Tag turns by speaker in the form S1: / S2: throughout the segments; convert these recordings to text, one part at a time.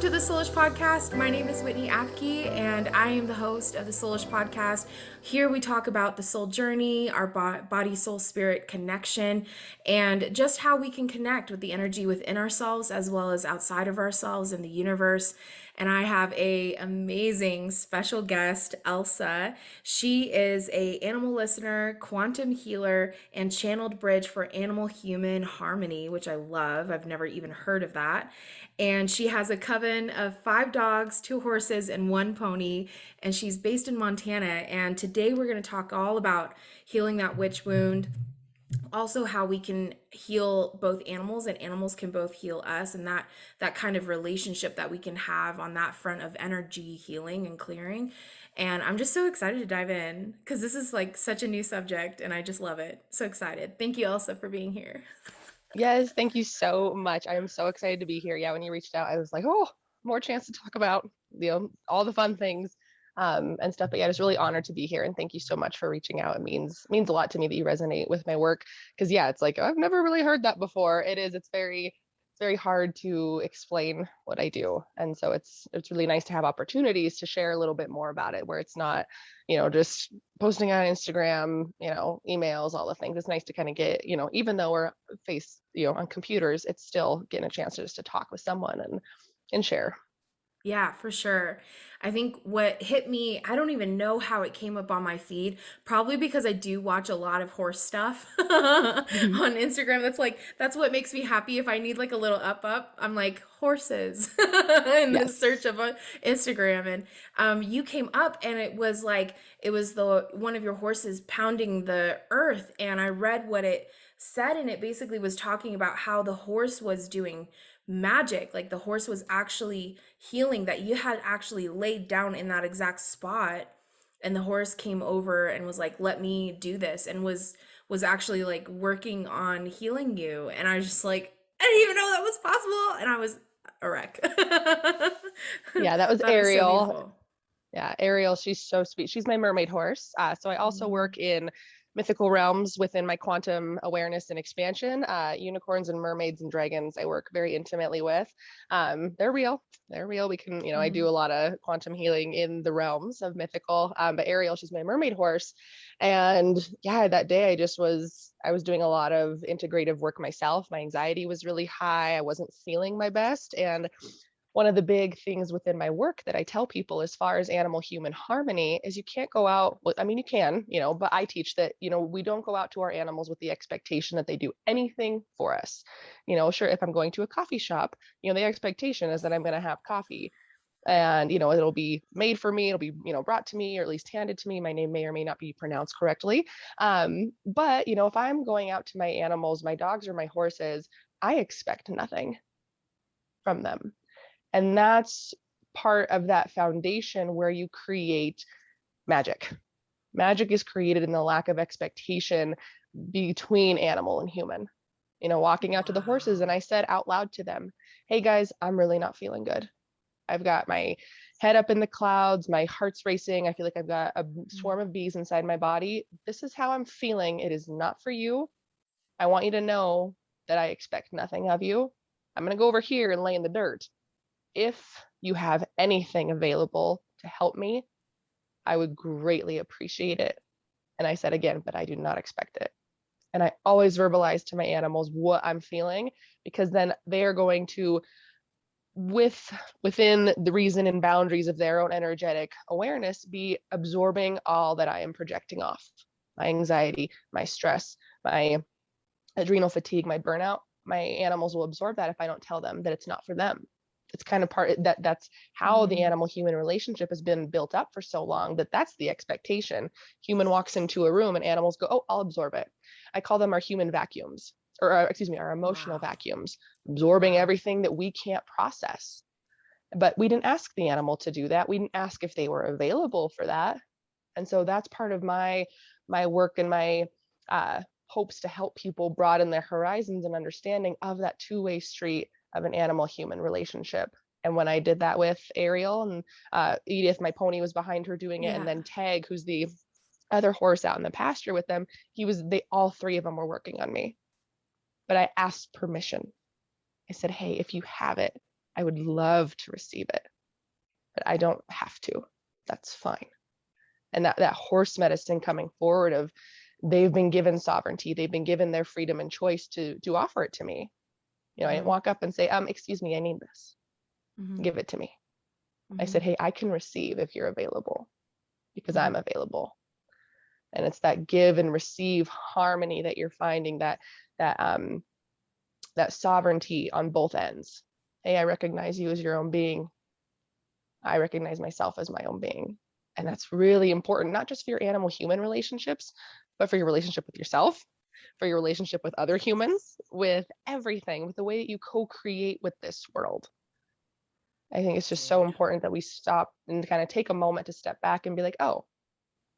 S1: to the Soulish Podcast. My name is Whitney Apke, and I am the host of the Soulish Podcast. Here we talk about the soul journey, our body, soul, spirit connection, and just how we can connect with the energy within ourselves as well as outside of ourselves in the universe. And I have a amazing special guest, Elsa. She is a animal listener, quantum healer, and channeled bridge for animal human harmony, which I love. I've never even heard of that. And she has a coven of 5 dogs, 2 horses, and 1 pony. And she's based in Montana. And today we're going to talk all about healing that witch wound, also how we can heal both animals and animals can both heal us, and that kind of relationship that we can have on that front of energy healing and clearing. And I'm just so excited to dive in because this is like such a new subject and I just love it. So excited. Thank you, Elsa, for being here.
S2: Yes, thank you so much. I am so excited to be here. Yeah, when you reached out, I was like, oh, more chance to talk about, all the fun things and stuff. But yeah, just really honored to be here. And thank you so much for reaching out. It means a lot to me that you resonate with my work. Because yeah, it's like I've never really heard that before. It's very hard to explain what I do. And so it's really nice to have opportunities to share a little bit more about it, where it's not, just posting on Instagram, emails, all the things. It's nice to kind of get, even though we're on computers, it's still getting a chance just to talk with someone and share.
S1: Yeah, for sure. I think what hit me, I don't even know how it came up on my feed, probably because I do watch a lot of horse stuff on
S2: Mhm.
S1: Instagram. That's what makes me happy. If I need like a little up, I'm like horses in the search
S2: Yes.
S1: of Instagram. And you came up and it was the one of your horses pounding the earth. And I read what it said, and it basically was talking about how the horse was doing magic, like the horse was actually healing, that you had actually laid down in that exact spot and the horse came over and was like, let me do this, and was actually like working on healing you. And I was just like, I didn't even know that was possible, and I was a wreck.
S2: Yeah, that was
S1: That is so
S2: Ariel.
S1: beautiful.
S2: Yeah, Ariel, she's so sweet. She's my mermaid horse. So I also
S1: Mm.
S2: work in mythical realms within my quantum awareness and expansion. Unicorns and mermaids and dragons, I work very intimately with. They're real. They're real. We can, I do a
S1: Mhm.
S2: lot of quantum healing in the realms of mythical. But Ariel, she's my mermaid horse. And yeah, that day I was doing a lot of integrative work myself. My anxiety was really high. I wasn't feeling my best. And one of the big things within my work that I tell people as far as animal human harmony is you can't go out, I mean, you can, but I teach that, we don't go out to our animals with the expectation that they do anything for us. Sure, if I'm going to a coffee shop, the expectation is that I'm going to have coffee and, it'll be made for me. It'll be, brought to me or at least handed to me. My name may or may not be pronounced correctly. But, if I'm going out to my animals, my dogs or my horses, I expect nothing from them. And that's part of that foundation where you create magic. Magic is created in the lack of expectation between animal and human. Walking out to the horses, and
S1: Wow.
S2: I said out loud to them, hey guys, I'm really not feeling good. I've got my head up in the clouds, my heart's racing. I feel like I've got a swarm of bees inside my body. This is how I'm feeling. It is not for you. I want you to know that I expect nothing of you. I'm going to go over here and lay in the dirt. If you have anything available to help me, I would greatly appreciate it. And I said again, but I do not expect it. And I always verbalize to my animals what I'm feeling, because then they are going to, within the reason and boundaries of their own energetic awareness, be absorbing all that I am projecting off. My anxiety, my stress, my adrenal fatigue, my burnout. My animals will absorb that if I don't tell them that it's not for them. It's kind of that's how the
S1: Mm.
S2: animal human relationship has been built up for so long, that's the expectation. Human walks into a room and animals go, oh, I'll absorb it. I call them our human vacuums, or excuse me, our emotional
S1: Wow.
S2: vacuums, absorbing
S1: Wow.
S2: everything that we can't process. But we didn't ask the animal to do that. We didn't ask if they were available for that. And so that's part of my work and my hopes to help people broaden their horizons and understanding of that two-way street of an animal human relationship. And when I did that with Ariel, and Edith, my pony, was behind her doing it, and
S1: Yeah.
S2: then Tag, who's the other horse out in the pasture with them, they all 3 of them were working on me. But I asked permission. I said, hey, if you have it, I would love to receive it, but I don't have to. That's fine. And that horse medicine coming forward of they've been given sovereignty, they've been given their freedom and choice to offer it to me. I didn't
S1: Mm-hmm.
S2: walk up and say, excuse me, I need this.
S1: Mm-hmm.
S2: Give it to me. I
S1: Mm-hmm.
S2: said, hey, I can receive if you're available because
S1: Mm-hmm.
S2: I'm available. And it's that give and receive harmony that you're finding, that that sovereignty on both ends. Hey, I recognize you as your own being. I recognize myself as my own being. And that's really important, not just for your animal human relationships, but for your relationship with yourself, for your relationship with other humans, with everything, with the way that you co-create with this world. I think it's just so
S1: Dude.
S2: important that we stop and kind of take a moment to step back and be like, oh,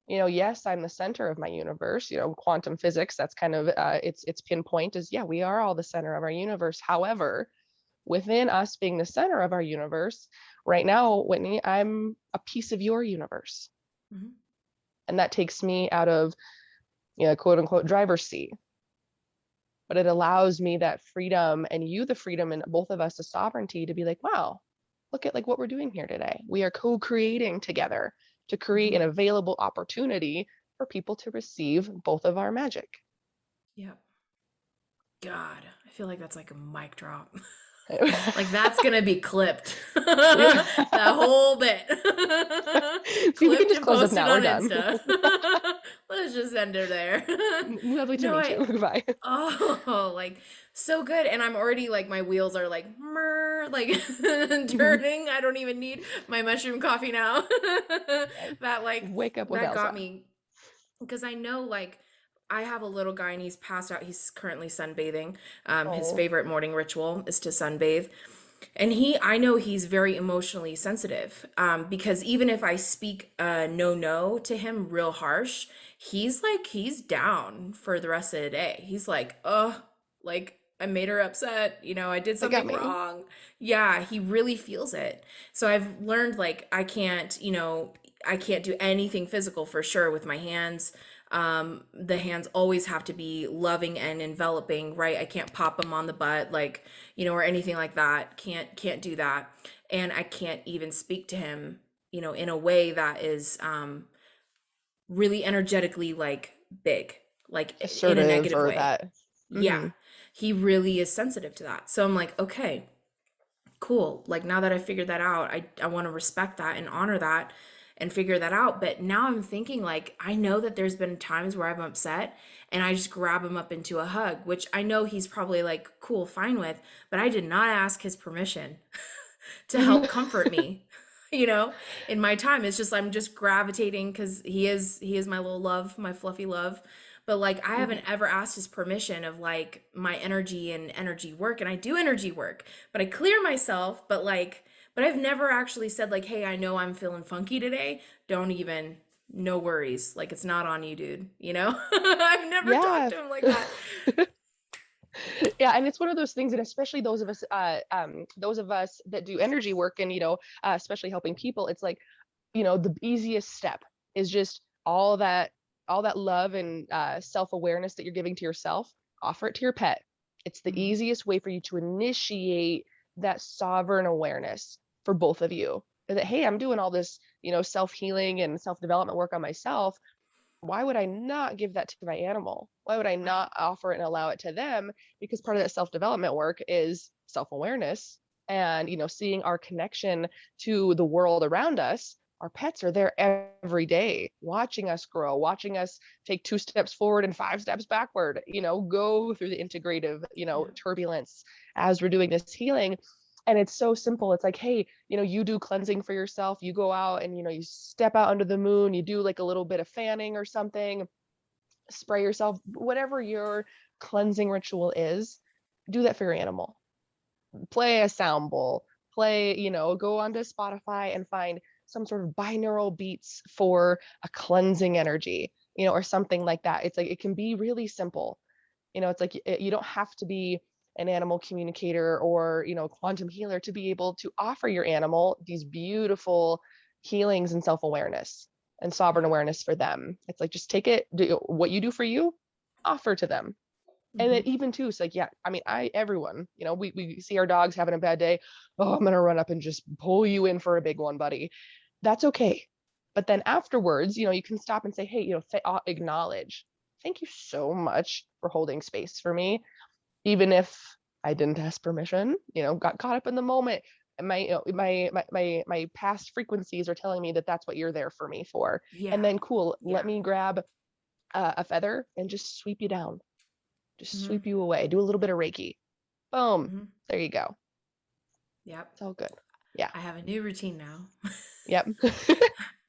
S2: yes, I'm the center of my universe. Quantum physics, that's kind of its pinpoint is, yeah, we are all the center of our universe. However, within us being the center of our universe, right now, Whitney, I'm a piece of your universe.
S1: Mm-hmm.
S2: And that takes me out of, quote unquote, driver's seat. But it allows me that freedom and you the freedom and both of us the sovereignty to be like, wow, look at like what we're doing here today. We are co-creating together to create
S1: Mm-hmm.
S2: an available opportunity for people to receive both of our magic.
S1: Yep. God, I feel like that's like a mic drop. Like that's gonna be clipped. That whole bit.
S2: See, we can
S1: Clipped
S2: just
S1: and
S2: close up
S1: posted
S2: now.
S1: on
S2: We're done.
S1: Insta. Let's just end her there.
S2: Lovely to
S1: No,
S2: meet you. Goodbye.
S1: oh, like so good. And I'm already like my wheels are like like
S2: Mhm.
S1: turning. I don't even need my mushroom coffee now.
S2: Yes.
S1: That like
S2: Wake up with
S1: that got
S2: Elsa.
S1: me because I know like I have a little guy and he's passed out. He's currently sunbathing. His
S2: Oh,
S1: favorite morning ritual is to sunbathe. And I know he's very emotionally sensitive because even if I speak no to him real harsh, he's down for the rest of the day. He's like, oh, like I made her upset. I did
S2: that got
S1: something
S2: me.
S1: wrong. Yeah, he really feels it. So I've learned like I can't do anything physical for sure with my hands. The hands always have to be loving and enveloping, right? I can't pop them on the butt, like, or anything like that. Can't do that. And I can't even speak to him, in a way that is really energetically like big, like in a
S2: Assertive
S1: negative
S2: or
S1: way.
S2: that.
S1: Yeah.
S2: Hmm.
S1: He really is sensitive to that. So I'm like, okay, cool. Like now that I figured that out, I want to respect that and honor that and figure that out. But now I'm thinking like I know that there's been times where I'm upset and I just grab him up into a hug, which I know he's probably like cool, fine with, but I did not ask his permission to help comfort me. In my time, it's just I'm just gravitating because he is my little love, my fluffy love. But like I haven't ever asked his permission of like my energy and energy work, and I do energy work, but I clear myself. But I've never actually said like, hey, I know I'm feeling funky today. Don't even, no worries. Like it's not on you, dude. I've never talked
S2: Yeah.
S1: to him like that.
S2: Yeah, and it's one of those things, and especially those of us that do energy work, and especially helping people, it's like, the easiest step is just all that love and self-awareness that you're giving to yourself, offer it to your pet. It's the
S1: Mhm.
S2: easiest way for you to initiate that sovereign awareness for both of you. That, hey, I'm doing all this, self-healing and self-development work on myself. Why would I not give that to my animal? Why would I
S1: Right.
S2: not offer it and allow it to them? Because part of that self-development work is self-awareness and, seeing our connection to the world around us. Our pets are there every day, watching us grow, watching us take 2 steps forward and 5 steps backward, go through the integrative,
S1: Yeah.
S2: turbulence as we're doing this healing. And it's so simple. It's like, hey, you do cleansing for yourself. You go out and, you step out under the moon, you do like a little bit of fanning or something, spray yourself, whatever your cleansing ritual is, do that for your animal. Play a sound bowl, go onto Spotify and find some sort of binaural beats for a cleansing energy, or something like that. It's like, it can be really simple. It's like you don't have to be an animal communicator or, quantum healer to be able to offer your animal these beautiful healings and self-awareness and sovereign
S1: Yeah.
S2: awareness for them. It's like, just take it, do what you do for you, offer to them. And then
S1: Hmm.
S2: even too, it's like, yeah, I mean, everyone, we see our dogs having a bad day. Oh, I'm going to run up and just pull you in for a big one, buddy. That's okay. But then afterwards, you can stop and say, hey, acknowledge, thank you so much for holding space for me. Even if I didn't ask permission, got caught up in the moment. And my past frequencies are telling me that that's what you're there for me for. And
S1: Yeah.
S2: then cool, let
S1: Yeah.
S2: me grab a feather and just sweep you down, just
S1: Hmm.
S2: sweep you away, do a little bit of Reiki. Boom.
S1: Hmm.
S2: There you go.
S1: Yep.
S2: It's all good. Yeah.
S1: I have a new routine now.
S2: Yep.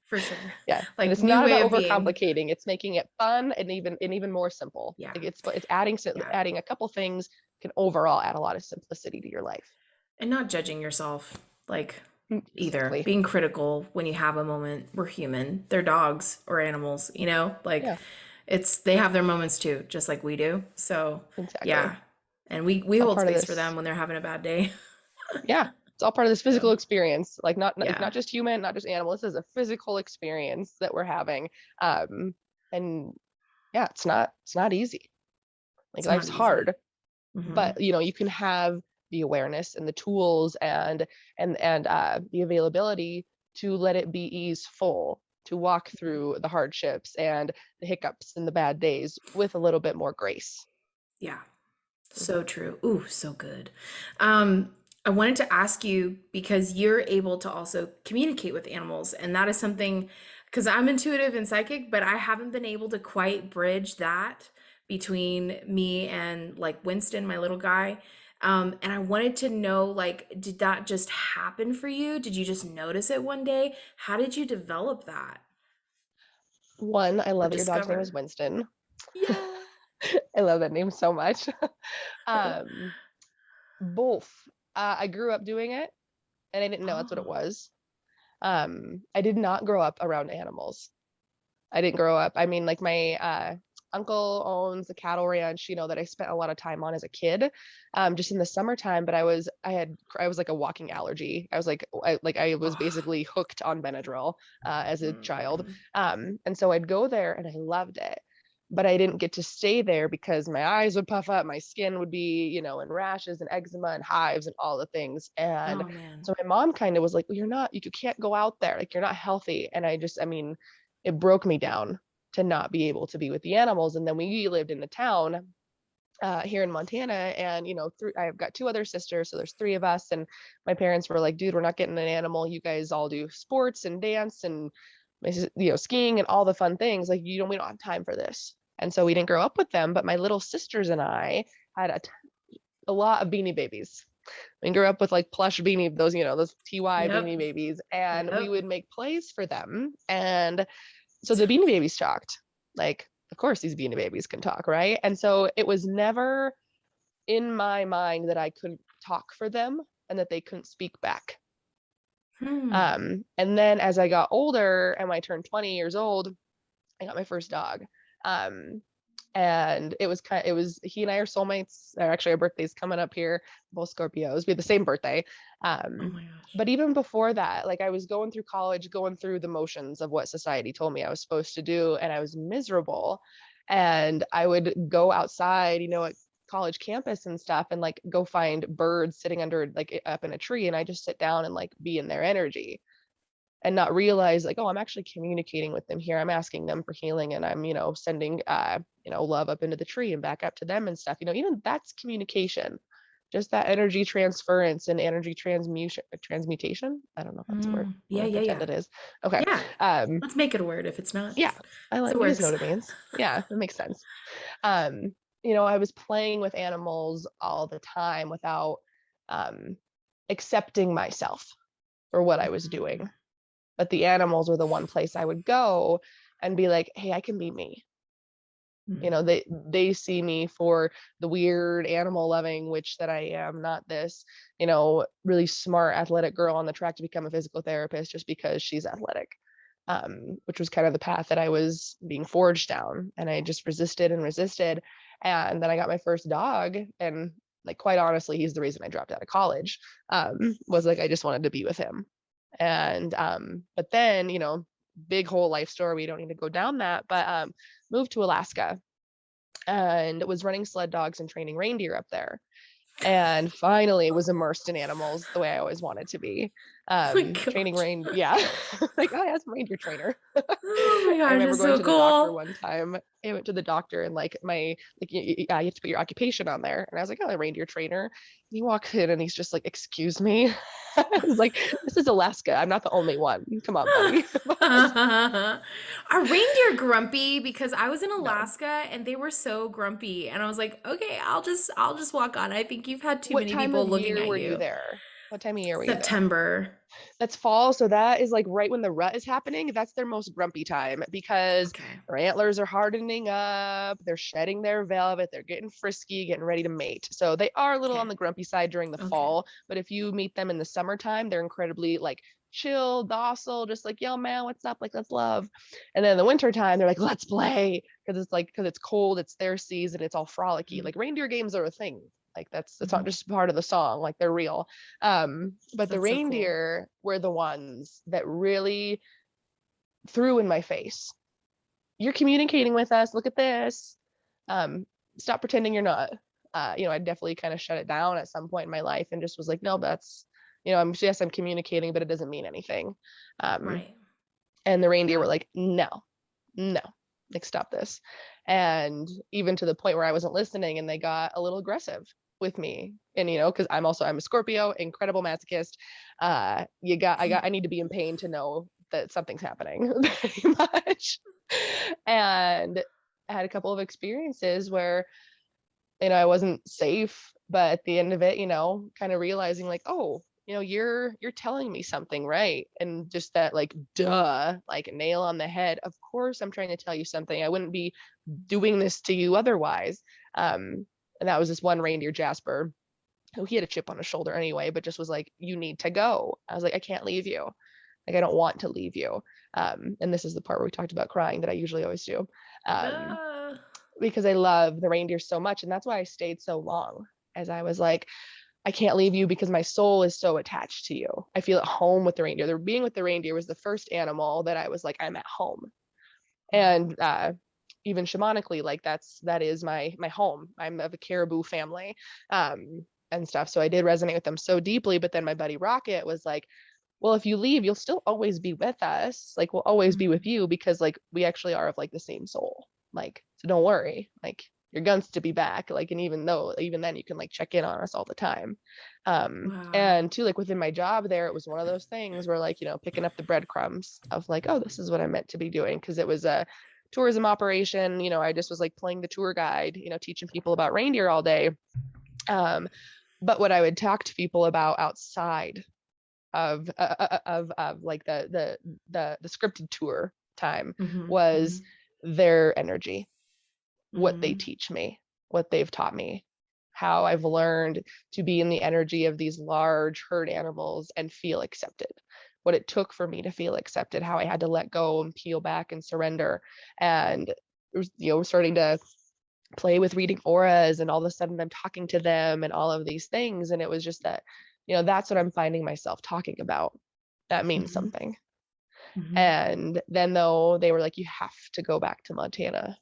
S1: For sure.
S2: Yeah. And
S1: Like
S2: it's
S1: new
S2: not
S1: way
S2: about
S1: of being.
S2: overcomplicating. It's making it fun and even more simple.
S1: Yeah.
S2: Like it's adding
S1: Yeah.
S2: adding a couple things can overall add a lot of simplicity to your life.
S1: And not judging yourself, like either
S2: Exactly.
S1: being critical when you have a moment. We're human. They're dogs or animals, like
S2: Yeah,
S1: they have their moments too, just like we do. So
S2: exactly.
S1: yeah. And we
S2: It's all
S1: hold
S2: part of
S1: space for
S2: this.
S1: them when they're having a bad day.
S2: Yeah. It's all part of this physical
S1: So
S2: experience. Like it's
S1: yeah.
S2: not just human, not just animal. This is a physical experience that we're having. And yeah, it's not easy. Like
S1: It's not
S2: life's
S1: easy.
S2: hard,
S1: Hmm.
S2: but you can have the awareness and the tools and the availability to let it be easeful, to walk through the hardships and the hiccups and the bad days with a little bit more grace.
S1: Yeah. So
S2: Mhm.
S1: true. Ooh, so good. Um, I wanted to ask you because you're able to also communicate with animals, and that is something because I'm intuitive and psychic, but I haven't been able to quite bridge that between me and like Winston, my little guy. And I wanted to know, like, did that just happen for you? Did you just notice it one day? How did you develop that
S2: One, I
S1: or
S2: love that your dog's name is
S1: discover?
S2: Winston.
S1: Yeah.
S2: I love that name so much. um, Both. I grew up doing it and I didn't know that's what it
S1: Oh.
S2: was. I did not grow up around animals. I didn't grow up. I mean, like my uncle owns a cattle ranch, that I spent a lot of time on as a kid, just in the summertime. But I was like a walking allergy. I was
S1: Oh.
S2: basically hooked on Benadryl as a child.
S1: Mm.
S2: And so I'd go there and I loved it. But I didn't get to stay there because my eyes would puff up, my skin would be, in rashes and eczema and hives and all the things. And
S1: Oh man.
S2: so my mom kind of was like, well, you can't go out there. Like, you're not healthy. And I mean, it broke me down to not be able to be with the animals. And then we lived in the town here in Montana, and I've got two other sisters, so there's three of us. And my parents were like, "Dude, we're not getting an animal. You guys all do sports and dance and skiing and all the fun things. Like, we don't have time for this." And so we didn't grow up with them. But my little sisters and I had a lot of Beanie Babies. We grew up with like plush beanie, those TY Beanie
S1: Yep.
S2: Babies, and we
S1: Yep.
S2: would make plays for them. And so the Beanie Babies talked. Like, of course, these Beanie Babies can talk, right? And so it was never in my mind that I couldn't talk for them and that they couldn't speak back.
S1: Hmm.
S2: And then as I got older and when I turned 20 years old, I got my first dog. Um, and it was he and I are soulmates. Actually, our birthday's coming up here, both Scorpios. We had the same birthday.
S1: Oh
S2: Um,
S1: my gosh.
S2: but even before that, like I was going through college, going through the motions of what society told me I was supposed to do, and I was miserable. And I would go outside, at college campus and stuff, and like go find birds sitting under like up in a tree, and I just sit down and like be in their energy and not realize like, oh, I'm actually communicating with them here. I'm asking them for healing, and I'm sending love up into the tree and back up to them and stuff. Even that's communication, just that energy transference and energy transmutation. I don't know if that's a word.
S1: Mm.
S2: I'm
S1: Yeah,
S2: gonna
S1: yeah,
S2: pretend
S1: yeah.
S2: it is. Okay.
S1: Yeah.
S2: um
S1: Let's make it a word if it's not.
S2: yeah,
S1: So it
S2: you guys know
S1: works.
S2: what it means. Yeah, it makes sense. I was playing with animals all the time without um accepting myself for what I was doing. But the animals were the one place I would go and be like, hey, I can be me.
S1: Mm.
S2: They see me for the weird animal loving witch that I am, not this really smart athletic girl on the track to become a physical therapist just because she's athletic. Which was kind of the path that I was being forged down, and I just resisted and resisted. And then I got my first dog, and like quite honestly, he's the reason I dropped out of college. Was like I just wanted to be with him. And but then big whole life story, we don't need to go down that. But moved to Alaska, and was running sled dogs and training reindeer up there, and finally was immersed in animals the way I always wanted to be.
S1: Oh my
S2: Training
S1: gosh.
S2: rain, yeah. Like, oh, yeah, I'm a reindeer trainer.
S1: Oh my
S2: I
S1: gosh,
S2: remember
S1: it's
S2: going
S1: so
S2: to the doctor
S1: cool.
S2: one time. I went to the doctor and like you have to put your occupation on there. And I was like, oh, a reindeer trainer. And he walks in and he's just like, excuse me. I was like, this is Alaska. I'm not the only one. Come on, buddy.
S1: Are reindeer grumpy? Because I was in
S2: No.
S1: Alaska and they were so grumpy, and I was like, okay, I'll just walk on. I think you've had too
S2: What
S1: many
S2: time
S1: people
S2: of
S1: looking
S2: year
S1: at
S2: were you
S1: you.
S2: there? What time of year were you there?
S1: September.
S2: That's fall. So that is like right when the rut is happening. That's their most grumpy time because
S1: Okay.
S2: their antlers are hardening up. They're shedding their velvet. They're getting frisky, getting ready to mate. So they are a little on
S1: Okay.
S2: the grumpy side during the
S1: Okay.
S2: fall. But if you meet them in the summertime, they're incredibly like chill, docile, just like, yo, man, what's up? Like, let's love. And then in the wintertime, they're like, let's play. Because it's cold, it's their season, it's all frolicky.
S1: Mhm.
S2: Like reindeer games are a thing. Like that's not
S1: Mhm.
S2: just part of the song, like they're real. But the
S1: That's so cool.
S2: reindeer were the ones that really threw in my face. You're communicating with us. Look at this. Um, Stop pretending you're not. I definitely kind of shut it down at some point in my life and just was like, no, that's, I'm communicating, but it doesn't mean anything. Um,
S1: Right.
S2: and the reindeer were
S1: Yeah.
S2: like, no, no, like stop this. And even to the point where I wasn't listening and they got a little aggressive with me. And because I'm a Scorpio, incredible masochist. I need to be in pain to know that something's happening very much. And I had a couple of experiences where I wasn't safe, but at the end of it, kind of realizing like, oh, you're telling me something, right? And just that like duh, like nail on the head. Of course I'm trying to tell you something. I wouldn't be doing this to you otherwise. And that was this one reindeer, Jasper, who he had a chip on his shoulder anyway, but just was like, you need to go. I was like, I can't leave you. Like, I don't want to leave you. And this is the part where we talked about crying that I usually always do. Um,
S1: Uh,
S2: because I love the reindeer so much. And that's why I stayed so long, as I was like, I can't leave you because my soul is so attached to you. I feel at home with the reindeer. The being with the reindeer was the first animal that I was like, I'm at home.
S1: wow.
S2: And even shamanically, like that is my home. I'm of a caribou family, and stuff. So I did resonate with them so deeply. But then my buddy Rocket was like, well, if you leave, you'll still always be with us. Like we'll always be with
S1: Mhm.
S2: you because like we actually are of like the same soul. Like, so don't worry. Like your guns to be back. Like, and even then you can like check in on us all the time. And
S1: Wow.
S2: too, like within my job there, it was one of those things where like, picking up the breadcrumbs of like, oh, this is what I'm meant to be doing. Cause it was a tourism operation. I just was like playing the tour guide, teaching people about reindeer all day. Um, but what I would talk to people about outside of like the scripted tour time
S1: Mhm.
S2: was
S1: Mhm.
S2: their energy, what they
S1: Mhm.
S2: teach me, what they've taught me, how I've learned to be in the energy of these large herd animals and feel accepted, what it took for me to feel accepted, how I had to let go and peel back and surrender. And starting to play with reading auras, and all of a sudden I'm talking to them and all of these things. And it was just that, that's what I'm finding myself talking about. That means
S1: Mhm.
S2: something.
S1: Mhm.
S2: And then though they were like, you have to go back to Montana.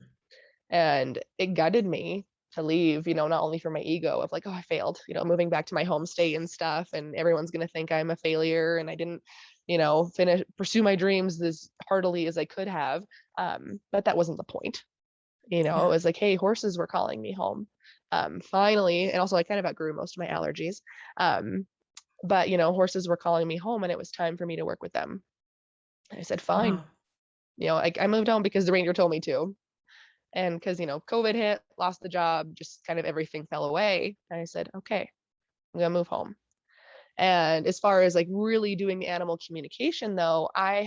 S2: And it gutted me to leave, not only for my ego of like, oh, I failed, moving back to my home state and stuff. And everyone's going to think I'm a failure and I didn't, pursue my dreams as heartily as I could have. But that wasn't the point. It
S1: Yeah.
S2: was like, hey, horses were calling me home. Finally, and also I kind of outgrew most of my allergies. Um, but horses were calling me home and it was time for me to work with them. And I said, fine.
S1: Wow.
S2: I moved home because the ranger told me to. And because, COVID hit, lost the job, just kind of everything fell away. And I said, okay, I'm gonna move home. And as far as like really doing the animal communication though, I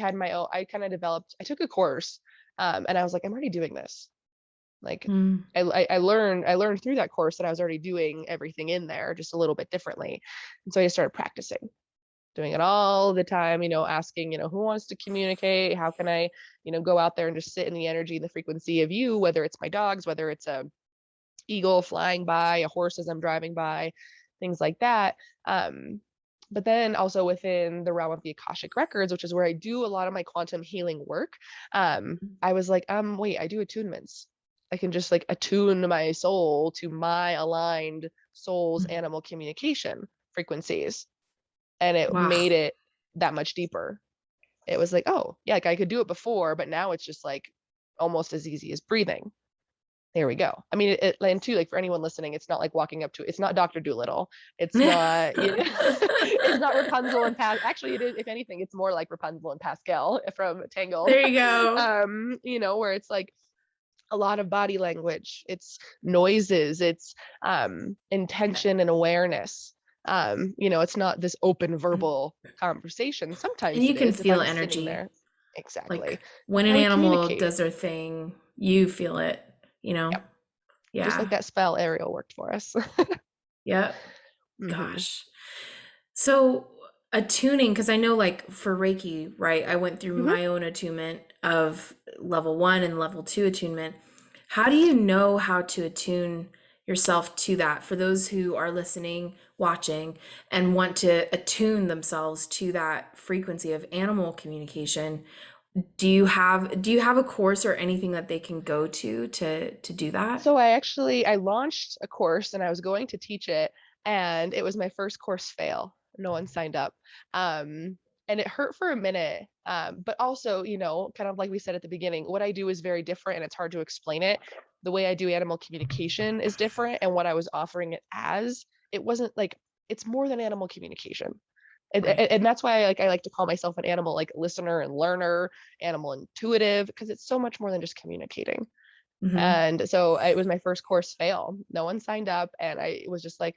S2: kind of developed, I took a course, and I was like, I'm already doing this. Like
S1: Mm.
S2: I learned through that course that I was already doing everything in there just a little bit differently. And so I just started practicing, doing it all the time, asking, who wants to communicate? How can I, go out there and just sit in the energy and the frequency of you, whether it's my dogs, whether it's a eagle flying by, a horse as I'm driving by, things like that. Um, but then also within the realm of the Akashic records, which is where I do a lot of my quantum healing work, I was like, wait, I do attunements. I can just like attune my soul to my aligned soul's animal communication frequencies. And it
S1: Wow.
S2: made it that much deeper. It was like, oh, yeah, like I could do it before, but now it's just like almost as easy as breathing. There we go. I mean, and too, like for anyone listening, it's not like walking up to it. It's not Dr. Doolittle. It's not, you know, it's not Rapunzel and Actually, it is, if anything, it's more like Rapunzel and Pascal from Tangled.
S1: There you go.
S2: Where it's like a lot of body language, it's noises, it's intention and awareness. It's not this open verbal conversation.
S1: And
S2: Sometimes
S1: you
S2: it
S1: can
S2: is if
S1: feel
S2: I'm sitting
S1: energy.
S2: there. Exactly.
S1: Like
S2: But
S1: when
S2: how
S1: an
S2: we
S1: animal
S2: communicate.
S1: does their thing, you feel it, you know?
S2: Yep. Just like
S1: Yeah.
S2: that spell Ariel worked for us.
S1: Yep.
S2: Hmm.
S1: Gosh. So attuning, because I know like for Reiki, right? I went through
S2: Hmm.
S1: my own attunement of level 1 and level 2 attunement. How do you know how to attune yourself to that for those who are listening, watching, and want to attune themselves to that frequency of animal communication? Do you have a course or anything that they can go to do that?
S2: So I launched a course and I was going to teach it, and it was my first course fail. No one signed up. And it hurt for a minute. But also, kind of like we said at the beginning, what I do is very different and it's hard to explain it. The way I do animal communication is different, and what I was offering it as, it wasn't like, it's more than animal communication.
S1: Right.
S2: And that's why I like to call myself an animal like listener and learner, animal intuitive, because it's so much more than just communicating.
S1: Hmm.
S2: And so it was my first course fail. No one signed up, and I was just like,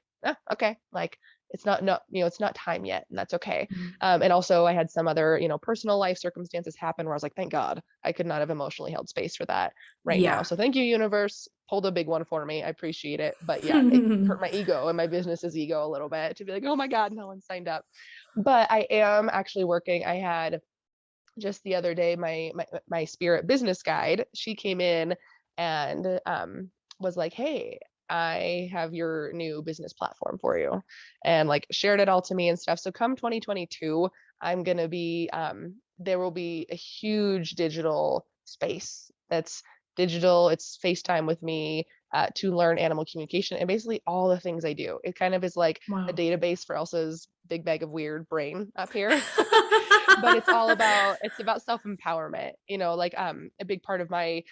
S2: okay, like it's not no, it's not time yet, and that's okay. And also I had some other, personal life circumstances happen where I was like, thank God, I could not have emotionally held space for that right now.
S1: Yeah.
S2: So thank you, universe, pulled a big one for me. I appreciate it. But yeah, it hurt my ego and my business's ego a little bit to be like, oh my God, no one signed up. But I am actually working. I had just the other day, my spirit business guide, she came in and was like, hey, I have your new business platform for you, and like shared it all to me and stuff. So come 2022, I'm going to be there will be a huge digital space that's digital. It's FaceTime with me to learn animal communication and basically all the things I do. It kind of is like a
S1: Wow.
S2: database for Elsa's big bag of weird brain up here. But it's about self-empowerment, like a big part of my,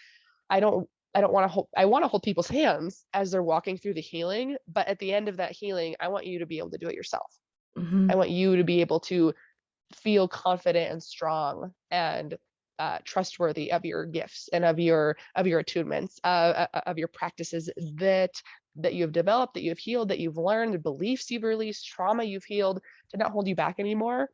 S2: I don't I don't want to hold I want to hold people's hands as they're walking through the healing, but at the end of that healing, I want you to be able to do it yourself. I
S1: Hmm.
S2: want you to be able to feel confident and strong and trustworthy of your gifts and of your attunements, of your practices that you have developed, that you have healed, that you've learned, the beliefs you've released, trauma you've healed, to not hold you back anymore.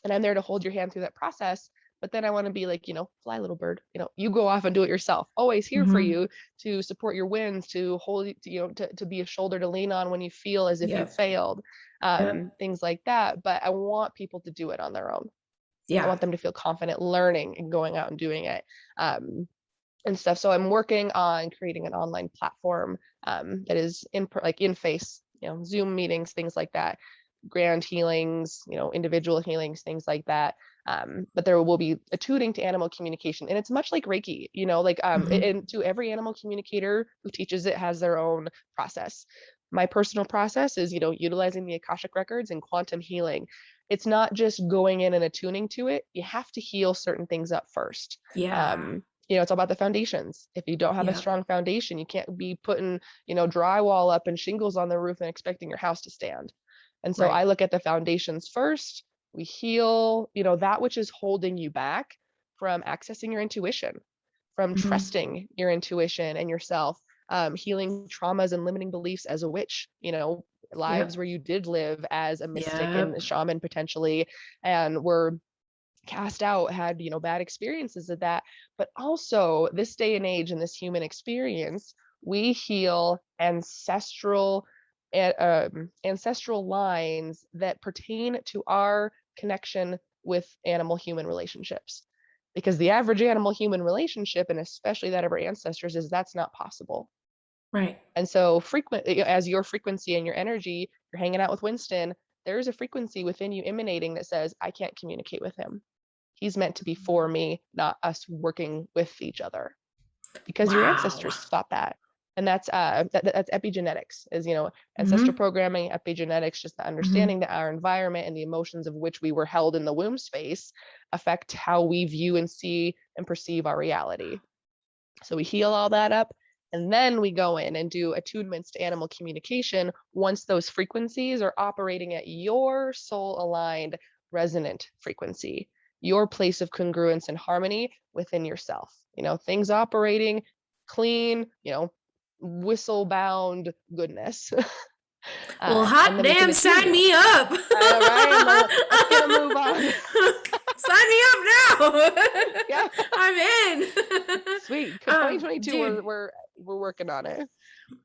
S2: And I'm there to hold your hand through that process. But then I want to be like, fly little bird, you go off and do it yourself. Always here for
S1: Hmm.
S2: you to support your wins, to hold, to be a shoulder to lean on when you feel as if you
S1: Yep.
S2: failed,
S1: Yep.
S2: things like that. But I want people to do it on their own. I
S1: Yeah.
S2: want them to feel confident learning and going out and doing it. And stuff. So I'm working on creating an online platform that is in face, Zoom meetings, things like that, grand healings, individual healings, things like that. But there will be attuning to animal communication, and it's much like Reiki, like
S1: Hmm.
S2: and to every animal communicator who teaches it has their own process. My personal process is, utilizing the Akashic records and quantum healing. It's not just going in and attuning to it. You have to heal certain things up first.
S1: Yeah.
S2: It's all about the foundations. If you don't have a
S1: Yep.
S2: strong foundation, you can't be putting, drywall up and shingles on the roof and expecting your house to stand. And so I
S1: Right.
S2: look at the foundations first. We heal, that which is holding you back from accessing your intuition, from
S1: Hmm.
S2: trusting your intuition and yourself, healing traumas and limiting beliefs as a witch, lives
S1: Yep.
S2: where you did live as a mystic and a
S1: Yep.
S2: shaman potentially, and were cast out, had bad experiences of that. But also this day and age in this human experience, we heal ancestral lines that pertain to our connection with animal human relationships, because the average animal human relationship, and especially that of our ancestors, is that's not possible.
S1: Right.
S2: And so frequent as your frequency and your energy, you're hanging out with Winston, there's a frequency within you emanating that says, I can't communicate with him. He's meant to be for me, not us working with each other. because your
S1: Wow.
S2: ancestors thought that. And that's epigenetics, is, ancestral
S1: Mm-hmm.
S2: programming, epigenetics, just the
S1: Mm-hmm.
S2: understanding that our environment and the emotions of which we were held in the womb space affect how we view and see and perceive our reality. So we heal all that up, and then we go in and do attunements to animal communication once those frequencies are operating at your soul aligned resonant frequency, your place of congruence and harmony within yourself. Things operating clean, whistle bound goodness.
S1: Well,
S2: And
S1: hot
S2: then we can
S1: damn,
S2: attune
S1: sign
S2: you.
S1: me up.
S2: I know, right? Let's get a move on.
S1: Sign me up now.
S2: Yeah,
S1: I'm in.
S2: sweet. 2022,
S1: Dude.
S2: we're working on it.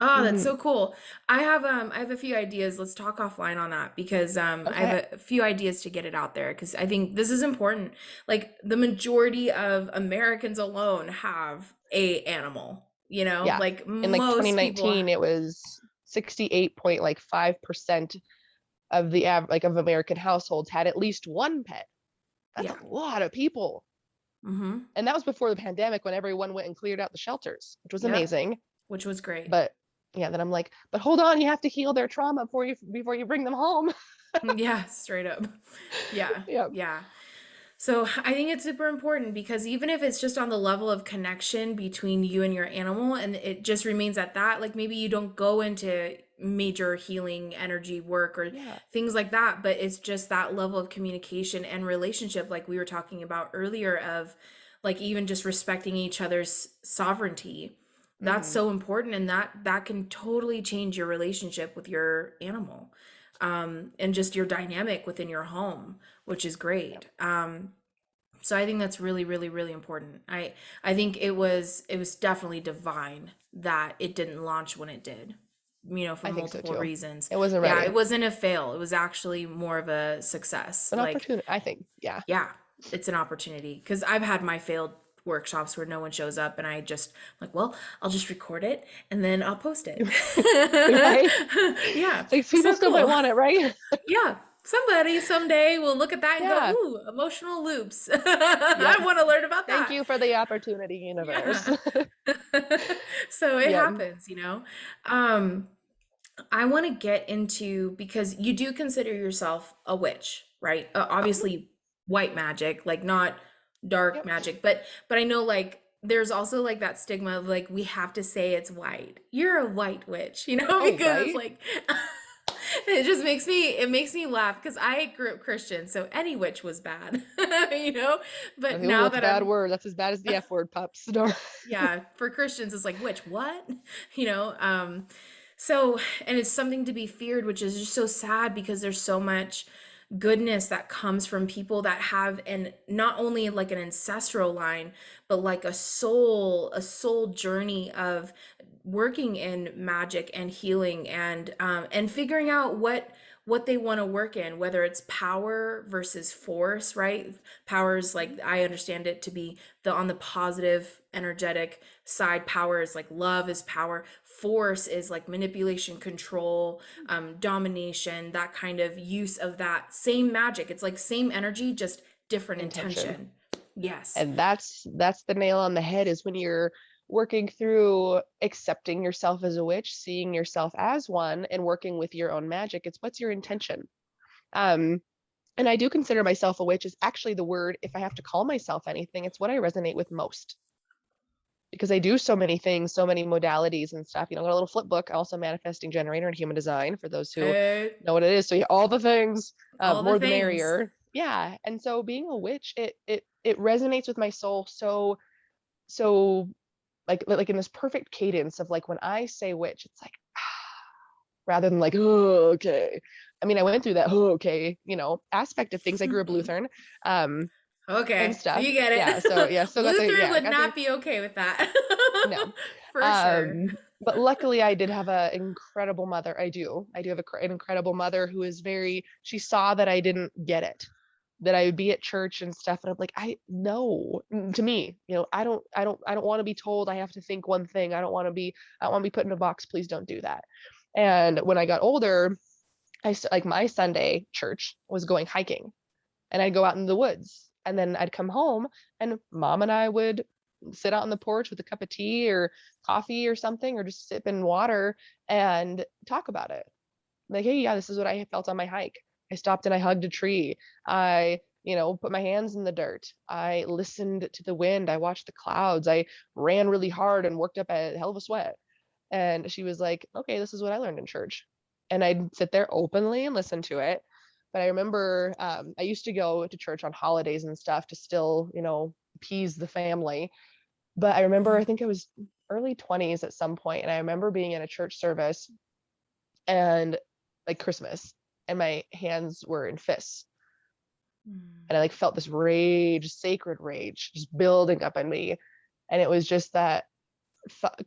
S1: Oh, that's
S2: Mm-hmm.
S1: so cool. I have a few ideas. Let's talk offline on that because I have
S2: Okay.
S1: a few ideas to get it out there because I think this is important. Like the majority of Americans alone have a animal,
S2: Yeah.
S1: like
S2: In like
S1: most people.
S2: 2019, it was 68.5% of the of American households had at least one pet. That's
S1: Yeah.
S2: a lot of people.
S1: Mm-hmm.
S2: And that was before the pandemic when everyone went and cleared out the shelters, which was
S1: Yep.
S2: amazing.
S1: Which was great.
S2: But yeah, then I'm like, but hold on, you have to heal their trauma before you bring them home.
S1: Yeah, straight up. Yeah.
S2: Yeah.
S1: Yeah. So I think it's super important because even if it's just on the level of connection between you and your animal and it just remains at that, like maybe you don't go into major healing energy work or
S2: Yeah.
S1: things like that, but it's just that level of communication and relationship, like we were talking about earlier, of like even just respecting each other's sovereignty. That's
S2: Mm-hmm.
S1: so important, and that can totally change your relationship with your animal, and just your dynamic within your home, which is
S2: Yeah.
S1: great. So I think that's really, really, really important. I think it was definitely divine that it didn't launch when it did, for
S2: I think so
S1: multiple
S2: too.
S1: reasons.
S2: It wasn't
S1: Yeah, it
S2: ready.
S1: wasn't a fail. It was actually more of a success.
S2: An
S1: Like,
S2: opportunity, I think. Yeah.
S1: yeah, it's an opportunity because I've had my failed workshops where no one shows up and I just like, well, I'll just record it and then I'll post it.
S2: Right?
S1: Yeah,
S2: It's like people
S1: so
S2: still might
S1: cool.
S2: want it, right?
S1: Yeah, somebody someday will look at that and go,
S2: Yeah.
S1: ooh, emotional loops.
S2: Yep.
S1: I want to learn about
S2: Thank
S1: that.
S2: you for the opportunity, universe.
S1: Yeah. So it
S2: Yep.
S1: happens. Um, I want to get into because you do consider yourself a witch, right?
S2: Uh-huh.
S1: Obviously white magic, like not dark
S2: Yep.
S1: magic, but I know like there's also like that stigma of like we have to say it's white. You're a white witch,
S2: Oh,
S1: because it's
S2: right.
S1: like it makes me laugh because I grew up Christian, so any witch was bad, you know? But
S2: Oh,
S1: now
S2: that's a
S1: that
S2: bad
S1: I'm
S2: word. That's as bad as the F word, pups. No.
S1: yeah, for Christians, it's like, which, what? You know? So, and it's something to be feared, which is just so sad because there's so much goodness that comes from people that have an not only like an ancestral line, but like a soul journey of working in magic and healing and figuring out what they want to work in, whether it's power versus force, right? Power is like I understand it to be on the positive energetic side. Power is like love is power. Force is like manipulation, control, domination, that kind of use of that same magic. It's like same energy, just different
S2: Intention.
S1: intention. Yes.
S2: And that's the nail on the head, is when you're working through accepting yourself as a witch, seeing yourself as one, and working with your own magic. It's what's your intention. Um, and I do consider myself a witch is actually the word, if I have to call myself anything, it's what I resonate with most. Because I do so many things, so many modalities and stuff. I got a little flip book, also manifesting generator and human design for those who
S1: Uh,
S2: know what it is. So yeah, all the things,
S1: all the
S2: more the
S1: things.
S2: merrier. Yeah. And so being a witch, it resonates with my soul so like in this perfect cadence of like when I say witch, it's like rather than like, oh, okay. I mean, I went through that, oh, okay, aspect of things. I grew up Lutheran, um, and
S1: Okay, so
S2: stuff.
S1: you get
S2: Yeah. So
S1: it.
S2: yeah, still got the,
S1: Lutheran
S2: yeah, I
S1: would
S2: got the,
S1: not be okay with that.
S2: no.
S1: For sure.
S2: But luckily I did have an incredible mother. I do have an incredible mother who is she saw that I didn't get it, that I would be at church and stuff. And I'm like, no, to me, I don't want to be told I have to think one thing. I don't want to be put in a box. Please don't do that. And when I got older, like my Sunday church was going hiking, and I'd go out in the woods, and then I'd come home and mom and I would sit out on the porch with a cup of tea or coffee or something, or just sip in water and talk about it. Like, hey, yeah, this is what I felt on my hike. I stopped and I hugged a tree. I, put my hands in the dirt. I listened to the wind. I watched the clouds. I ran really hard and worked up a hell of a sweat. And she was like, okay, this is what I learned in church. And I'd sit there openly and listen to it. But I remember I used to go to church on holidays and stuff to still, appease the family. But I remember, I think it was early 20s at some point, and I remember being in a church service and like Christmas, and my hands were in fists. And I like felt this rage, sacred rage, just building up in me. And it was just that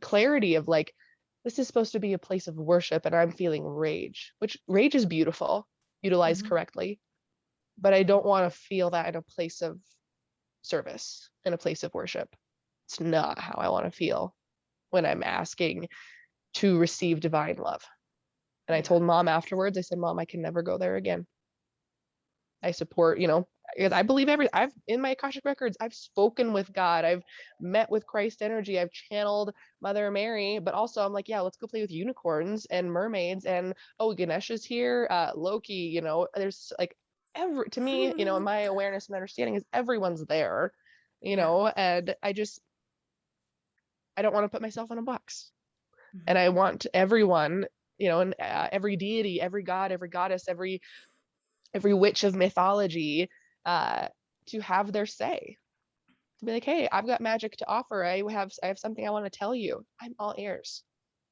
S2: clarity of like, this is supposed to be a place of worship, and I'm feeling rage, which rage is beautiful, utilized
S1: Mm-hmm.
S2: correctly. But I don't want to feel that in a place of service, in a place of worship. It's not how I want to feel when I'm asking to receive divine love. And I
S1: Yeah.
S2: told mom afterwards, I said, Mom, I can never go there again. I support, because I believe I've in my Akashic records, I've spoken with God, I've met with Christ energy, I've channeled Mother Mary, but also I'm like, yeah, let's go play with unicorns and mermaids, and oh, Ganesh is here, Loki, there's like to me, in my awareness and understanding is everyone's there,
S1: Yeah.
S2: and I don't want to put myself in a box, and
S1: Mm-hmm.
S2: I want everyone, and every deity, every god, every goddess, every witch of mythology uh, to have their say, to be like, hey, I've got magic to offer. I have something I want to tell you. I'm all ears.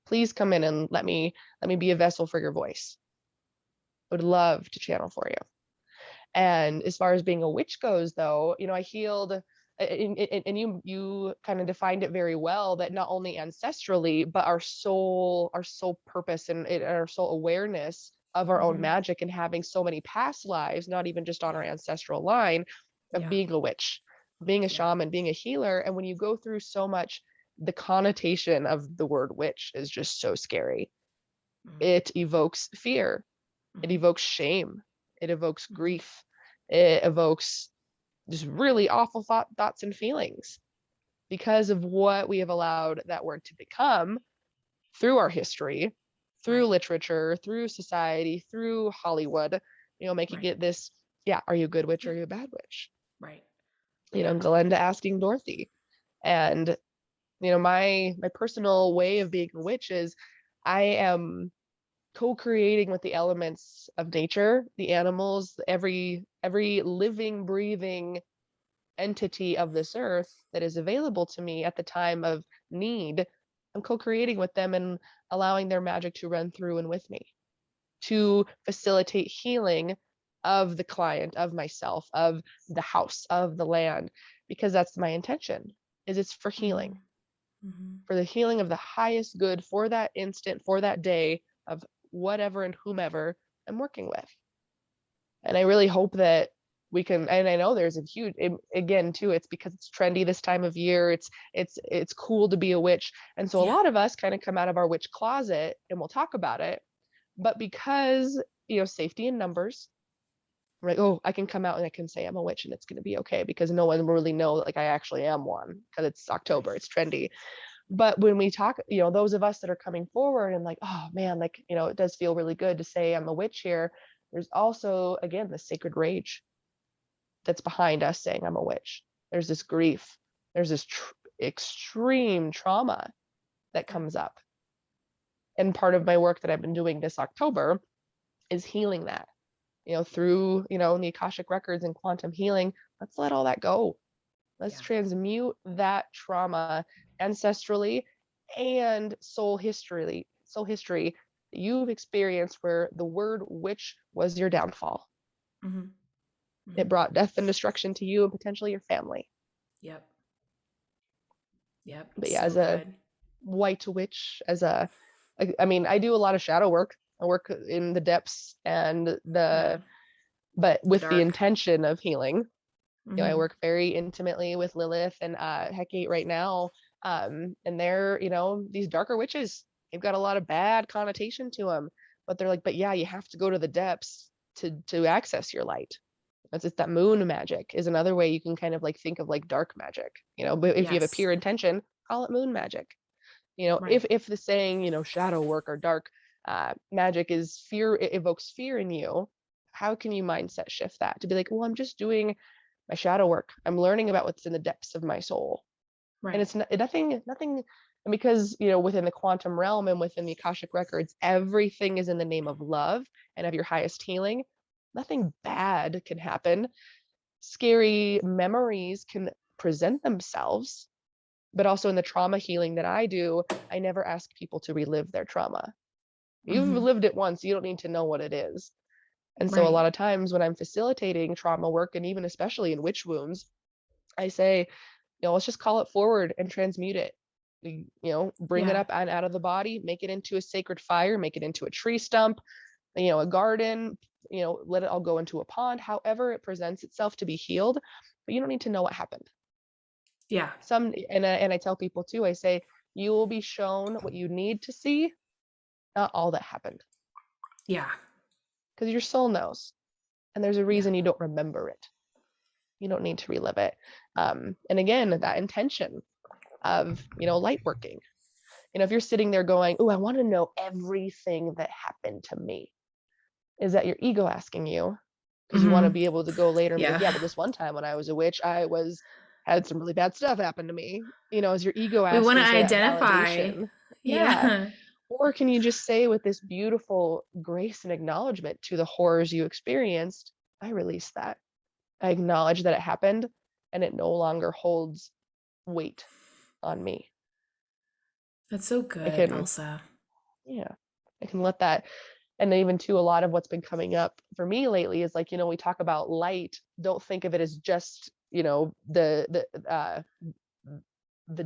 S2: Please come in and let me be a vessel for your voice. I would love to channel for you. And as far as being a witch goes, though, I healed, and you kind of defined it very well, that not only ancestrally, but our soul purpose and our soul awareness of our own
S1: Mm-hmm.
S2: magic, and having so many past lives, not even just on our
S1: Yeah.
S2: ancestral line, of
S1: Yeah.
S2: being a witch, being a
S1: Yeah.
S2: shaman, being a healer. And when you go through so much, the connotation of the word witch is just so scary. It evokes fear, it
S1: Mm-hmm.
S2: evokes shame, it evokes
S1: Mm-hmm.
S2: grief, it evokes just really awful thoughts and feelings because of what we have allowed that word to become through our history, through
S1: Right.
S2: literature, through society, through Hollywood, making
S1: Right.
S2: it this, yeah, are you a good witch or are you a bad witch?
S1: Right. Yeah.
S2: Glenda asking Dorothy. And, my personal way of being a witch is I am co-creating with the elements of nature, the animals, every living, breathing entity of this earth that is available to me at the time of need. I'm co-creating with them and allowing their magic to run through and with me to facilitate healing of the client, of myself, of the house, of the land, because that's my intention, is it's for
S1: Mm-hmm.
S2: healing,
S1: Mm-hmm.
S2: for the healing of the highest good for that instant, for that day, of whatever and whomever I'm working with. And I really hope that we can, and I know there's a huge, again too, it's because it's trendy this time of year. It's cool to be a witch. And so a
S1: Yeah.
S2: lot of us kind of come out of our witch closet and we'll talk about it. But because, safety in numbers, we're like, oh, I can come out and I can say I'm a witch and it's going to be okay, because no one will really know that like I actually am one, because it's
S1: Right.
S2: October, it's trendy. But when we talk, those of us that are coming forward and like, oh man, like, it does feel really good to say I'm a witch here. There's also, again, the sacred rage that's behind us saying I'm a witch. There's this grief. There's this extreme trauma that
S1: Yeah.
S2: comes up. And part of my work that I've been doing this October is healing that, through, the Akashic records and quantum healing. Let's let all that go. Let's
S1: Yeah.
S2: transmute that trauma ancestrally and soul history that you've experienced, where the word witch was your downfall.
S1: Mm-hmm.
S2: It
S1: Mm-hmm.
S2: brought death and destruction to you and potentially your family.
S1: Yep. Yep.
S2: But yeah,
S1: So
S2: as a
S1: good.
S2: white witch, I mean, I do a lot of shadow work. I work in the depths
S1: Mm.
S2: but
S1: The
S2: with the
S1: dark.
S2: intention of healing. I
S1: Mm-hmm.
S2: work very intimately with Lilith and Hecate right now. And they're, these darker witches, they've got a lot of bad connotation to them, but they're like, but yeah, you have to go to the depths to access your light. That's it's that moon magic is another way you can kind of like think of like dark magic, but if you have a
S1: Yes.
S2: pure intention, call it moon magic.
S1: Right.
S2: If the saying, shadow work or dark magic is fear, it evokes fear in you, how can you mindset shift that to be like, well, I'm just doing my shadow work. I'm learning about what's in the depths of my soul. And
S1: Right.
S2: it's nothing, and because, within the quantum realm and within the Akashic records, everything is in the name of love and of your highest healing. Nothing bad can happen. Scary memories can present themselves, but also in the trauma healing that I do, I never ask people to relive their trauma. You've
S1: Hmm.
S2: lived it once, you don't need to know what it is. And so a
S1: Right.
S2: lot of times when I'm facilitating trauma work, and even especially in witch wounds, I say, let's just call it forward and transmute it. Bring it
S1: Yeah.
S2: up and out of the body, make it into a sacred fire, make it into a tree stump, a garden, let it all go into a pond, however it presents itself to be healed. But you don't need to know what happened.
S1: Yeah.
S2: And I tell people too, I say, you will be shown what you need to see, not all that happened,
S1: Yeah.
S2: because your soul knows. And there's a
S1: Yeah.
S2: reason you don't remember it. You don't need to relive it. And again, that intention of, light working. If you're sitting there going, oh, I want to know everything that happened to me, is that your ego asking you? Because you want to
S1: Hmm.
S2: be able to go later and be like,
S1: Yeah.
S2: yeah, well, this one time when I was a witch, had some really bad stuff happen to me. Is your ego
S1: We want to
S2: asking for that
S1: identify.
S2: validation? Yeah.
S1: Yeah.
S2: Or can you just say with this beautiful grace and acknowledgement to the horrors you experienced, I release that. I acknowledge that it happened and it no longer holds weight on me.
S1: That's so
S2: I
S1: good,
S2: can,
S1: Elsa.
S2: yeah, I can let that. And even too, a lot of what's been coming up for me lately is like, we talk about light. Don't think of it as just, the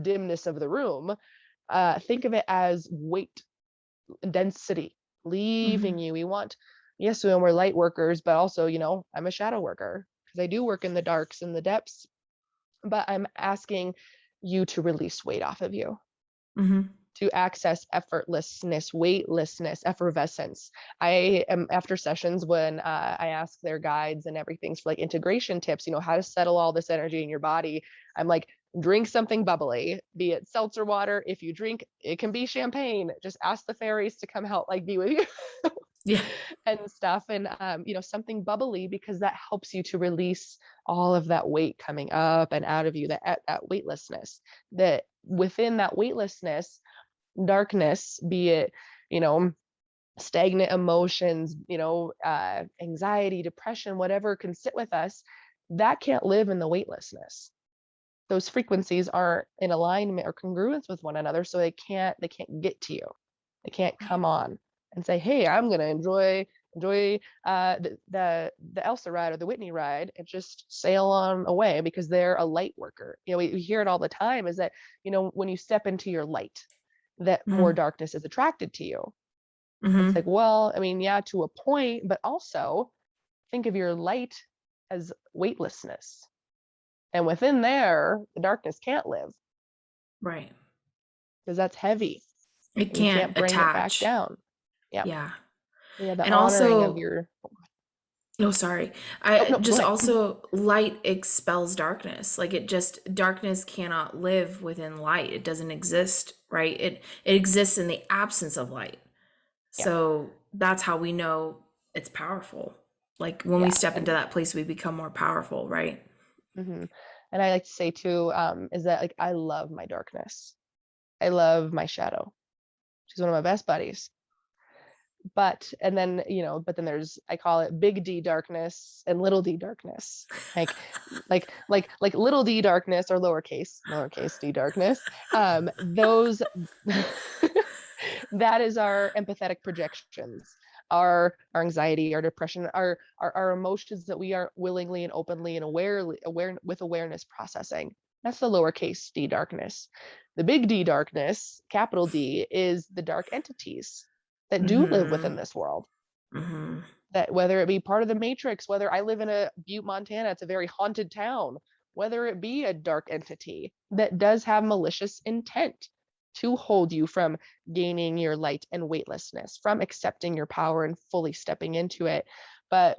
S2: dimness of the room. Think of it as weight, density, leaving
S1: Hmm.
S2: you. Yes, we're light workers, but also, I'm a shadow worker because I do work in the darks and the depths, but I'm asking you to release weight off of you,
S1: Hmm.
S2: to access effortlessness, weightlessness, effervescence. I am after sessions when I ask their guides and everything for like integration tips, how to settle all this energy in your body. I'm like, drink something bubbly, be it seltzer water. If you drink, it can be champagne. Just ask the fairies to come help, like be with you.
S1: Yeah.
S2: And stuff, and something bubbly, because that helps you to release all of that weight coming up and out of you, that weightlessness. That within that weightlessness, darkness, be it, you know, stagnant emotions, anxiety, depression, whatever can sit with us, that can't live in the weightlessness. Those frequencies aren't in alignment or congruence with one another, so they can't get to you. They can't
S1: Right.
S2: come on and say, hey, I'm gonna enjoy the Elsa ride or the Whitney ride and just sail on away, because they're a light worker. We hear it all the time, is that, when you step into your light, that more
S1: Hmm.
S2: darkness is attracted to you. It's like,
S1: Hmm.
S2: well, I mean, yeah, to a point, but also think of your light as weightlessness. And within there, the darkness can't live,
S1: Right.
S2: because that's heavy
S1: It
S2: and you
S1: can't
S2: can't bring it back
S1: attach.
S2: down. Yeah.
S1: Yeah.
S2: Yeah. The
S1: And
S2: honoring of
S1: also,
S2: your,
S1: no, sorry.
S2: oh,
S1: I
S2: no, go
S1: just
S2: ahead.
S1: also light expels darkness. Like it just darkness cannot live within light. It doesn't exist, right? It exists in the absence of light.
S2: Yeah.
S1: So that's how we know it's powerful. Like when we
S2: Yeah.
S1: step into
S2: And,
S1: that place, we become more powerful, right?
S2: mhm. And I like to say too, is that like, I love my darkness. I love my shadow. She's one of my best buddies. And then, but then there's, I call it big D darkness and little d darkness. Like, like little d darkness, or lowercase d darkness. Those, that is our empathetic projections, our anxiety, our depression, our emotions that we aren't willingly and openly and aware with awareness processing. That's the lowercase d darkness. The big D darkness, capital D, is the dark entities that do live
S1: Mm-hmm.
S2: within this world.
S1: Mm-hmm.
S2: That whether it be part of the Matrix, whether I live in a Butte, Montana, it's a very haunted town, whether it be a dark entity that does have malicious intent to hold you from gaining your light and weightlessness, from accepting your power and fully stepping into it. But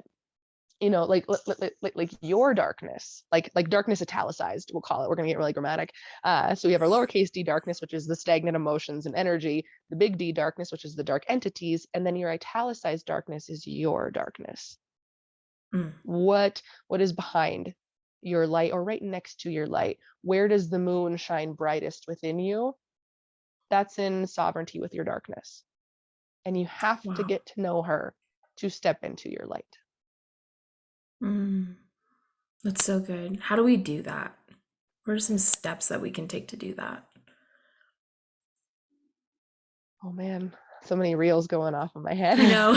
S2: like your darkness, like darkness italicized, we'll call it. We're going to get really grammatic. So we have our lowercase d darkness, which is the stagnant emotions and energy, the big D darkness, which is the dark entities, and then your italicized darkness is your darkness.
S1: Mm.
S2: What is behind your light or right next to your light? Where does the moon shine brightest within you? That's in sovereignty with your darkness. And you have to
S1: Wow.
S2: get to know her to step into your light.
S1: Mm. That's so good. How do we do that? What are some steps that we can take to do that?
S2: Oh man, so many reels going off in my head.
S1: I know.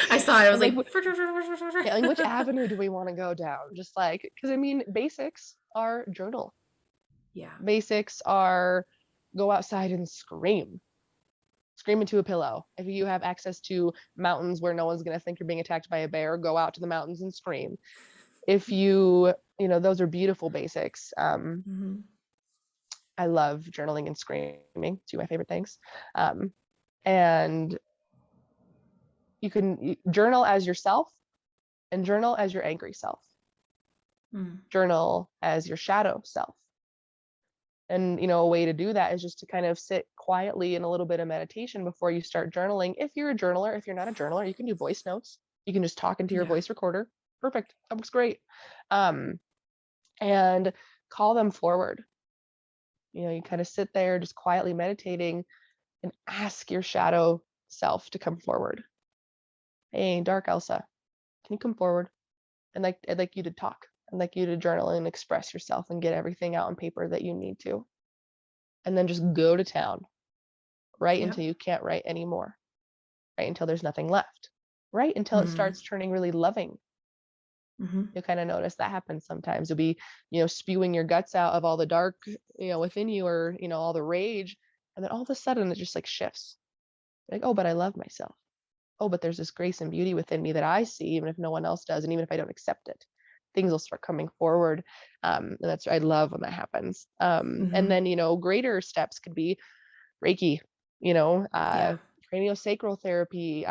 S1: I saw it. I was
S2: I'm like,
S1: like,
S2: yeah, like which avenue do we want to go down? Just like, because I mean, basics are journal.
S1: yeah.
S2: Basics are go outside and scream into a pillow. If you have access to mountains where no one's going to think you're being attacked by a bear, go out to the mountains and scream. If those are beautiful basics.
S1: Hmm.
S2: I love journaling and screaming, two of my favorite things. And you can journal as yourself and journal as your angry self.
S1: Mm.
S2: Journal as your shadow self. And a way to do that is just to kind of sit quietly in a little bit of meditation before you start journaling. If you're a journaler, if you're not a journaler, you can do voice notes. You can just talk into your
S1: Yeah.
S2: voice recorder. Perfect. That looks great. Um, and call them forward. You kind of sit there just quietly meditating and ask your shadow self to come forward. Hey, dark Elsa, can you come forward? And I'd like you to talk. I'd like you to journal and express yourself and get everything out on paper that you need to. And then just go to town, right
S1: Yeah.
S2: until you can't write anymore, right until there's nothing left, right until it
S1: Mm.
S2: starts turning really loving.
S1: Hmm.
S2: You'll kind of notice that happens sometimes. You'll be, spewing your guts out of all the dark, within you, or, all the rage. And then all of a sudden it just like shifts. Like, oh, but I love myself. Oh, but there's this grace and beauty within me that I see, even if no one else does. And even if I don't accept it, things will start coming forward. And I love when that happens. And
S1: Hmm.
S2: then, greater steps could be Reiki, you know, uh,
S1: Yeah.
S2: craniosacral therapy,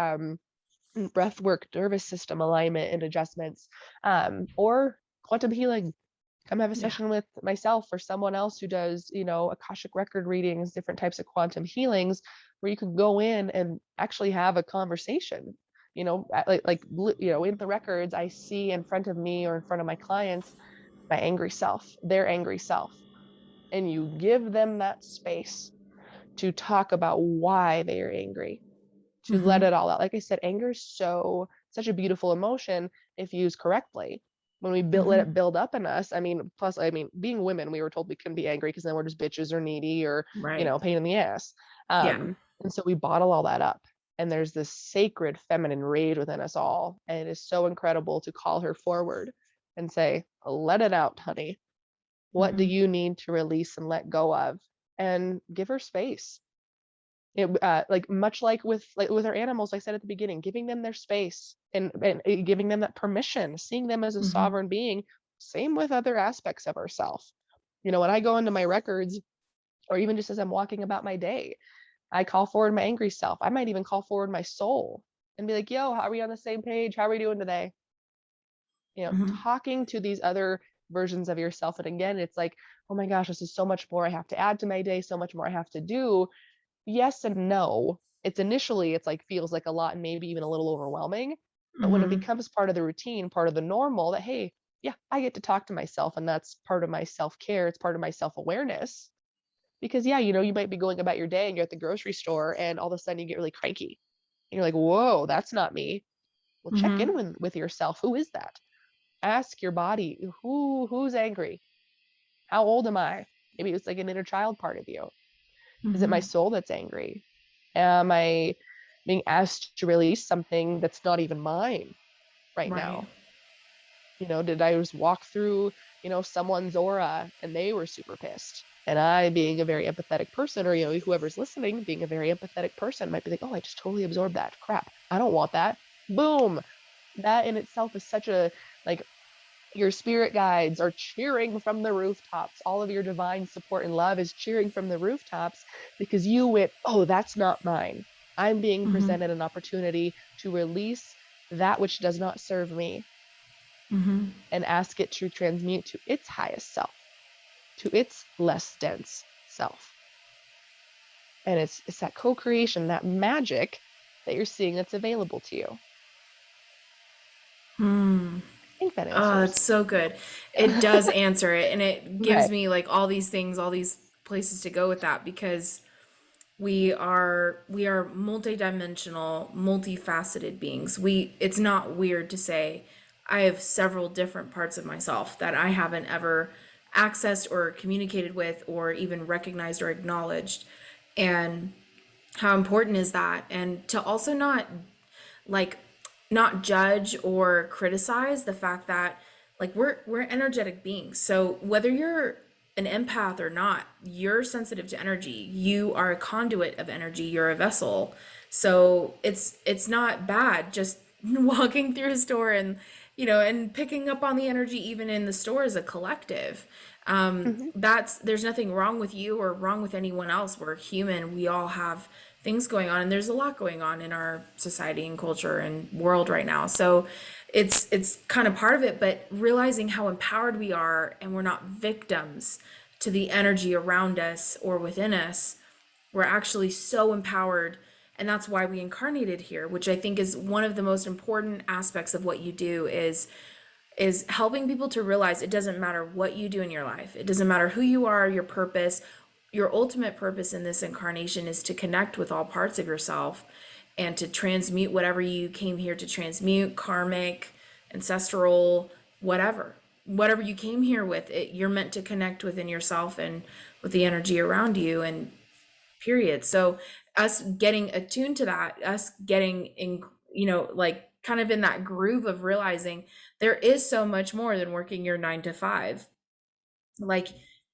S2: breath work, nervous system alignment and adjustments, or quantum healing. Come have a
S1: Yeah.
S2: session with myself or someone else who does, Akashic record readings, different types of quantum healings, where you can go in and actually have a conversation. In the records, I see in front of me or in front of my clients my angry self, their angry self, and you give them that space to talk about why they are angry, to let
S1: Hmm.
S2: it all out. Like I said, anger is such a beautiful emotion if used correctly. When we let
S1: Hmm.
S2: it build up in us, being women, we were told we couldn't be angry because then we're just bitches or needy or,
S1: Right.
S2: pain in the ass.
S1: Yeah.
S2: And so we bottle all that up. And there's this sacred feminine rage within us all. And it is so incredible to call her forward and say, let it out, honey. What do
S1: Hmm.
S2: you need to release and let go of? And give her space. Like much like with our animals, I said at the beginning, giving them their space and giving them that permission, seeing them as a
S1: Hmm.
S2: sovereign being. Same with other aspects of ourself. When I go into my records, or even just as I'm walking about my day, I call forward my angry self. I might even call forward my soul and be like, yo, how are we on the same page? How are we doing today?
S1: Hmm.
S2: Talking to these other versions of yourself. And again, it's like, oh my gosh, this is so much more I have to add to my day, so much more I have to do. Yes and no. It's like feels like a lot and maybe even a little overwhelming. But when it
S1: Hmm.
S2: becomes part of the routine, part of the normal, that hey, yeah, I get to talk to myself and that's part of my self-care, it's part of my self-awareness. Because yeah, you might be going about your day and you're at the grocery store and all of a sudden you get really cranky. And you're like, whoa, that's not me. Well, check in
S1: Hmm.
S2: with yourself. Who is that? Ask your body, who's angry? How old am I? Maybe it's like an inner child part of you. Is it my
S1: Hmm.
S2: soul that's angry? Am I being asked to release something that's not even mine right
S1: Right.
S2: now? Did I just walk through, someone's aura and they were super pissed? And I, being a very empathetic person, or, whoever's listening, being a very empathetic person, might be like, oh, I just totally absorbed that. Crap. I don't want that. Boom. That in itself is such a, like, your spirit guides are cheering from the rooftops. All of your divine support and love is cheering from the rooftops because you went, oh, that's not mine. I'm being
S1: Hmm.
S2: presented an opportunity to release that which does not serve me,
S1: Mm-hmm.
S2: and ask it to transmute to its highest self, to its less dense self. And it's that co-creation, that magic that you're seeing that's available to you.
S1: Hmm.
S2: I think that
S1: Oh,
S2: answers.
S1: that's so good. It
S2: Yeah.
S1: does answer it, and it gives
S2: Right.
S1: me like all these things, all these places to go with that because we are multidimensional, multifaceted beings. It's not weird to say I have several different parts of myself that I haven't ever accessed or communicated with or even recognized or acknowledged. And how important is that? And to also like not judge or criticize the fact that like we're energetic beings. So whether you're an empath or not, you're sensitive to energy. You are a conduit of energy. You're a vessel. So it's not bad just walking through a store and and picking up on the energy even in the store as a collective.
S2: Hmm.
S1: That's there's nothing wrong with you or wrong with anyone else. We're human. We all have things going on, and there's a lot going on in our society and culture and world right now. So it's kind of part of it, but realizing how empowered we are and we're not victims to the energy around us or within us. We're actually so empowered, and that's why we incarnated here, which I think is one of the most important aspects of what you do is helping people to realize it doesn't matter what you do in your life. It doesn't matter who you are, your purpose. Your ultimate purpose in this incarnation is to connect with all parts of yourself and to transmute whatever you came here to transmute, karmic, ancestral, whatever. Whatever you came here with, you're meant to connect within yourself and with the energy around you, and period. So us getting attuned to that, us getting in, like kind of in that groove of realizing there is so much more than working your 9 to 5. Like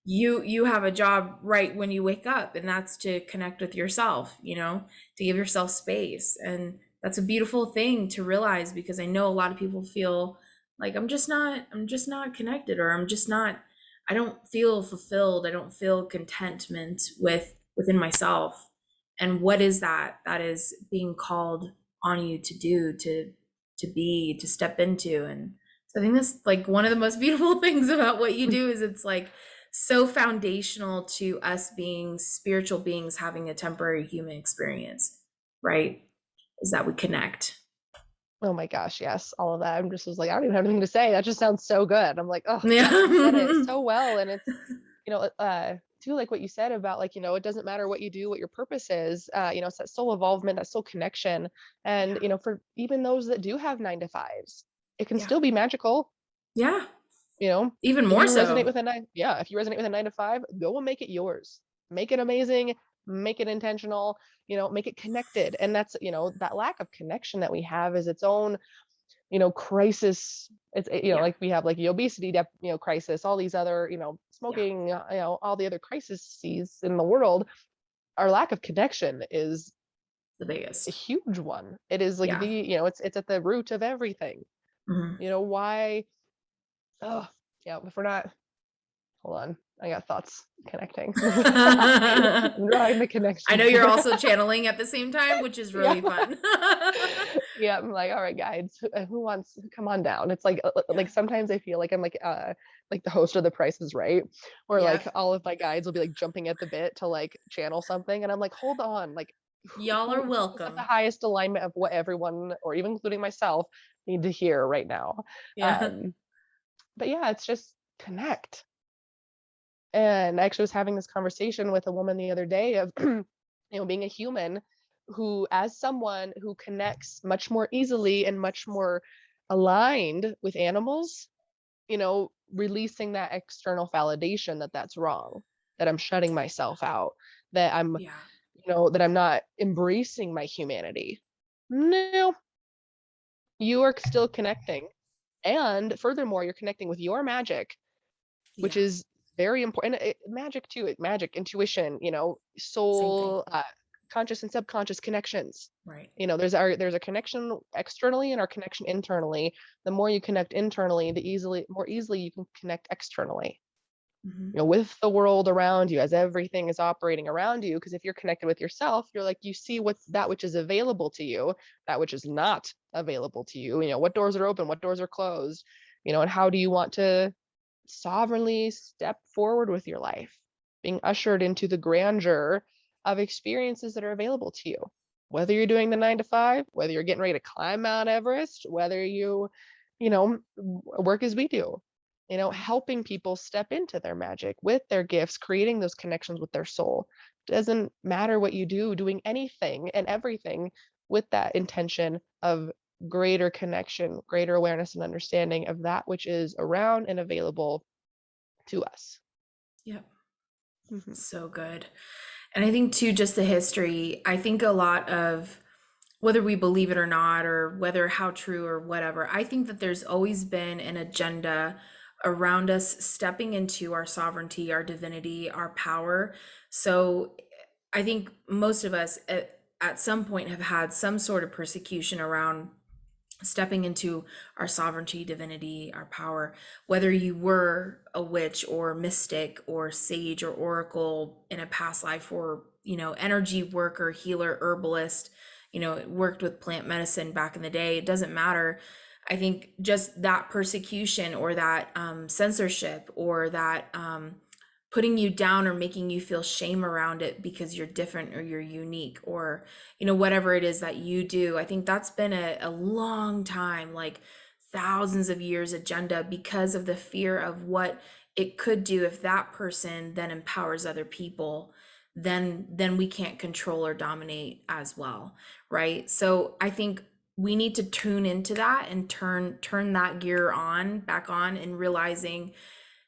S1: you have a job right when you wake up, and that's to connect with yourself, to give yourself space. And that's a beautiful thing to realize, because I know a lot of people feel like I'm just not connected, or I don't feel fulfilled, I don't feel contentment within myself. And what is that? That is being called on you to do, to be, to step into. And so I think that's like one of the most beautiful things about what you do, is it's like so foundational to us being spiritual beings having a temporary human experience, right? Is that we connect.
S2: Oh my gosh, yes, all of that. I'm just was like, I don't even have anything to say. That just sounds so good. I'm like, oh, yes, you said it
S1: Yeah.
S2: so well. And it's, too, like what you said about like, it doesn't matter what you do, what your purpose is. It's that soul involvement, that soul connection. And,
S1: Yeah.
S2: for even those that do have 9 to 5s, it can
S1: Yeah.
S2: still be magical.
S1: Yeah.
S2: You know,
S1: Even
S2: if
S1: more
S2: you resonate
S1: so.
S2: with a nine, yeah, if you resonate with a 9 to 5, go and make it yours. Make it amazing, make it intentional, make it connected. And that's, that lack of connection that we have is its own, crisis. It's,
S1: Yeah.
S2: like we have like the obesity, crisis, all these other,
S1: Yeah.
S2: smoking, all the other crises in the world. Our lack of connection is
S1: The
S2: a
S1: biggest.
S2: huge one. It is like
S1: Yeah.
S2: it's at the root of everything.
S1: Mhm.
S2: Why, oh, yeah, if we're not, hold on. I got thoughts connecting. I'm drawing the
S1: I
S2: connection
S1: know you're
S2: here.
S1: also channeling at the same time, which is
S2: Yeah.
S1: really fun.
S2: Yeah. I'm like, all right, guys, who wants come on down? It's like
S1: Yeah.
S2: sometimes I feel like I'm like the host of The Price is Right, where
S1: Yeah.
S2: like all of my guides will be like jumping at the bit to like channel something, and I'm like, hold on, like
S1: Y'all are
S2: who is at the
S1: welcome.
S2: highest alignment of what everyone, or even including myself, need to hear right now.
S1: Yeah.
S2: Um, but yeah, it's just connect. And I actually was having this conversation with a woman the other day of, being a human who, as someone who connects much more easily and much more aligned with animals, releasing that external validation that that's wrong, that I'm shutting myself out, that I'm,
S1: Yeah.
S2: that I'm not embracing my humanity. No, you are still connecting. And furthermore, you're connecting with your magic, which
S1: Yeah.
S2: is very important. Magic too, magic, intuition,
S1: Same thing.
S2: soul, conscious and subconscious connections.
S1: Right.
S2: There's a connection externally and our connection internally. The more you connect internally, the more easily you can connect externally.
S1: Mhm.
S2: with the world around you, as everything is operating around you. Because if you're connected with yourself, you're like, you see what's that which is available to you, that which is not available to you. What doors are open, what doors are closed, and how do you want to sovereignly step forward with your life, being ushered into the grandeur of experiences that are available to you. Whether you're doing the 9 to 5, whether you're getting ready to climb Mount Everest, whether work as we do,
S1: Right.
S2: helping people step into their magic with their gifts, creating those connections with their soul. Doesn't matter what you do, doing anything and everything with that intention of greater connection, greater awareness and understanding of that which is around and available to us.
S1: Yep.
S2: Mm-hmm.
S1: So good. And I think too, just the history, I think a lot of whether we believe it or not, or whether how true or whatever, I think that there's always been an agenda around us stepping into our sovereignty, our divinity, our power. So I think most of us at some point have had some sort of persecution around stepping into our sovereignty, divinity, our power, whether you were a witch or mystic or sage or oracle in a past life, or, energy worker, healer, herbalist, worked with plant medicine back in the day, it doesn't matter. I think just that persecution or that censorship or that putting you down or making you feel shame around it because you're different or you're unique, or whatever it is that you do, I think that's been a long time, like thousands of years agenda, because of the fear of what it could do if that person then empowers other people, then we can't control or dominate as well, right? So I think we need to tune into that and turn that gear on back on, and realizing,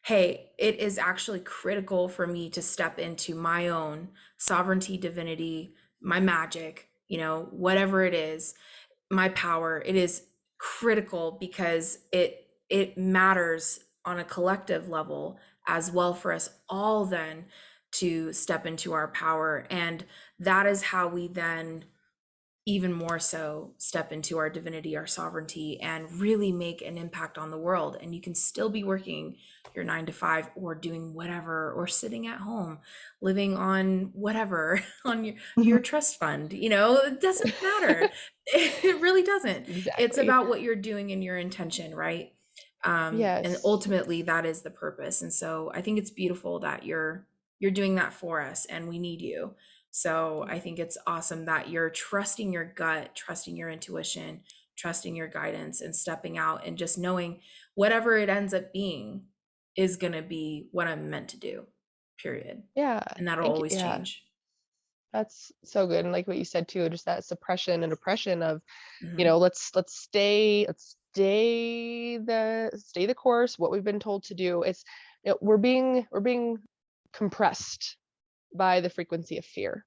S1: hey, it is actually critical for me to step into my own sovereignty, divinity, my magic, whatever it is, my power. It is critical because it matters on a collective level as well for us all then to step into our power. And that is how we then even more so step into our divinity, our sovereignty, and really make an impact on the world. And you can still be working your 9 to 5 or doing whatever, or sitting at home, living on whatever, on your trust fund, it doesn't matter. It really doesn't. It's
S2: Exactly.
S1: about what you're doing and your intention, right? And
S2: Yes.
S1: ultimately that is the purpose. And so I think it's beautiful that you're doing that for us, and we need you. So I think it's awesome that you're trusting your gut, trusting your intuition, trusting your guidance, and stepping out and just knowing whatever it ends up being is going to be what I'm meant to do, period.
S2: Yeah.
S1: And that'll
S2: Thank you.
S1: always
S2: Yeah.
S1: change.
S2: That's so good. And like what you said too, just that suppression and oppression of,
S1: Hmm.
S2: let's stay the course, what we've been told to do. It's we're being compressed by the frequency of fear,